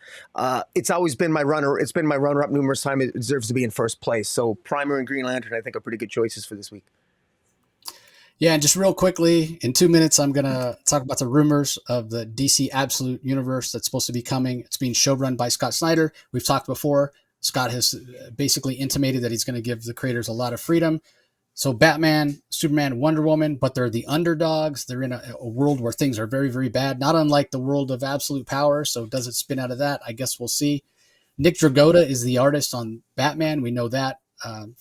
it's always been my runner. It's been my runner-up numerous times. It deserves to be in first place. So Primer and Green Lantern, I think, are pretty good choices for this week. Yeah, and just real quickly, in 2 minutes, I'm gonna talk about the rumors of the DC Absolute Universe that's supposed to be coming. It's being showrun by Scott Snyder. We've talked before. Scott has basically intimated that he's going to give the creators a lot of freedom. So Batman, Superman, Wonder Woman, but they're the underdogs. They're in a world where things are very, very bad, not unlike the world of absolute power. So does it spin out of that? I guess we'll see. Nick Dragotta is the artist on Batman. We know that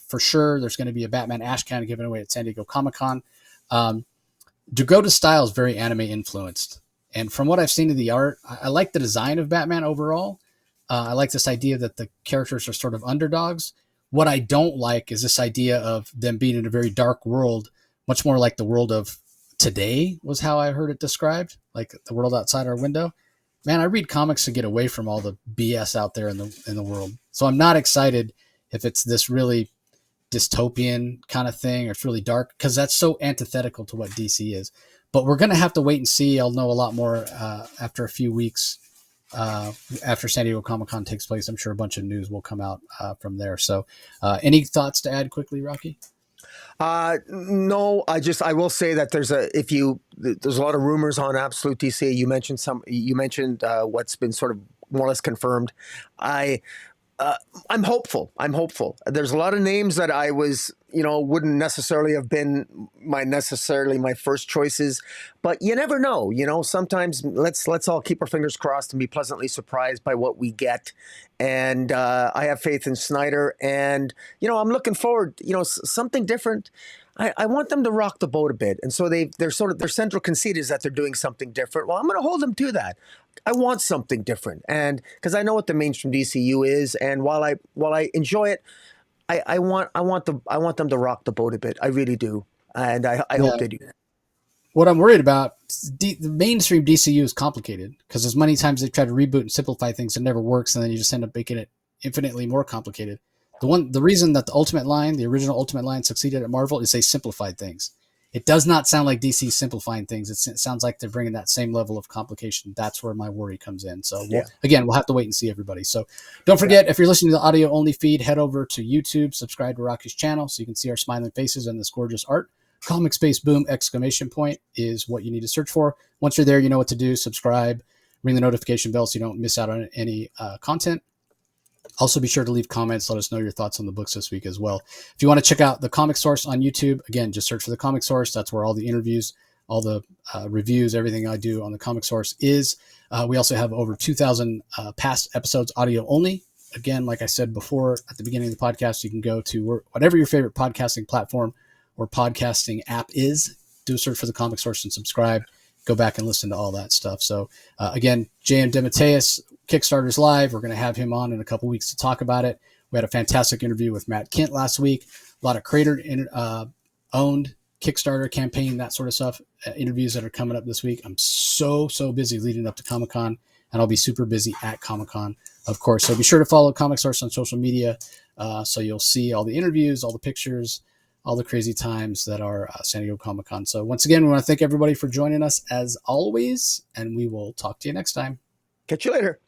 for sure. There's going to be a Batman Ash Can given away at San Diego Comic-Con. Dragotta's style is very anime influenced. And from what I've seen of the art, I like the design of Batman overall. I like this idea that the characters are sort of underdogs. What I don't like is this idea of them being in a very dark world, much more like the world of today was how I heard it described, like the world outside our window. Man, I read comics to get away from all the BS out there in the world. So I'm not excited if it's this really dystopian kind of thing or it's really dark, because that's so antithetical to what DC is. But we're going to have to wait and see. I'll know a lot more after a few weeks. After San Diego Comic-Con takes place, I'm sure a bunch of news will come out from there. So any thoughts to add quickly, Rocky? No, I will say that there's a lot of rumors on Absolute DC. You mentioned what's been sort of more or less confirmed. I'm hopeful. There's a lot of names that I was, wouldn't necessarily have been my first choices, but you never know. Sometimes let's all keep our fingers crossed and be pleasantly surprised by what we get. And I have faith in Snyder, and I'm looking forward. Something different. I want them to rock the boat a bit, and so their central conceit is that they're doing something different. Well, I'm going to hold them to that. I want something different, and because I know what the mainstream DCU is, and while I enjoy it, I want them to rock the boat a bit. I really do, and I hope they do. What I'm worried about, the mainstream DCU is complicated because as many times they try to reboot and simplify things, it never works, and then you just end up making it infinitely more complicated. The reason that the original Ultimate line succeeded at Marvel is they simplified things. It does not sound like DC simplifying things. It sounds like they're bringing that same level of complication. That's where my worry comes in. So we'll have to wait and see, everybody. So don't forget, if you're listening to the audio only feed, head over to YouTube, subscribe to Rocky's channel so you can see our smiling faces and this gorgeous art. Comic Space Boom ! Is what you need to search for. Once you're there, you know what to do. Subscribe, ring the notification bell so you don't miss out on any content. Also, be sure to leave comments. Let us know your thoughts on the books this week as well. If you want to check out the Comic Source on YouTube, again, just search for the Comic Source. That's where all the interviews, all the reviews, everything I do on the Comic Source is. We also have over 2,000 past episodes audio only. Again, like I said before at the beginning of the podcast, you can go to whatever your favorite podcasting platform or podcasting app is. Do a search for the Comic Source and subscribe. Go back and listen to all that stuff. So again, J.M. Matteis, Kickstarter's live. We're going to have him on in a couple weeks to talk about it. We had a fantastic interview with Matt Kent last week. A lot of creator-owned Kickstarter campaign, that sort of stuff, interviews that are coming up this week. I'm so busy leading up to Comic-Con, and I'll be super busy at Comic-Con, of course. So be sure to follow Comic Source on social media so you'll see all the interviews, all the pictures, all the crazy times that are San Diego Comic-Con. So once again, we want to thank everybody for joining us as always, and we will talk to you next time. Catch you later.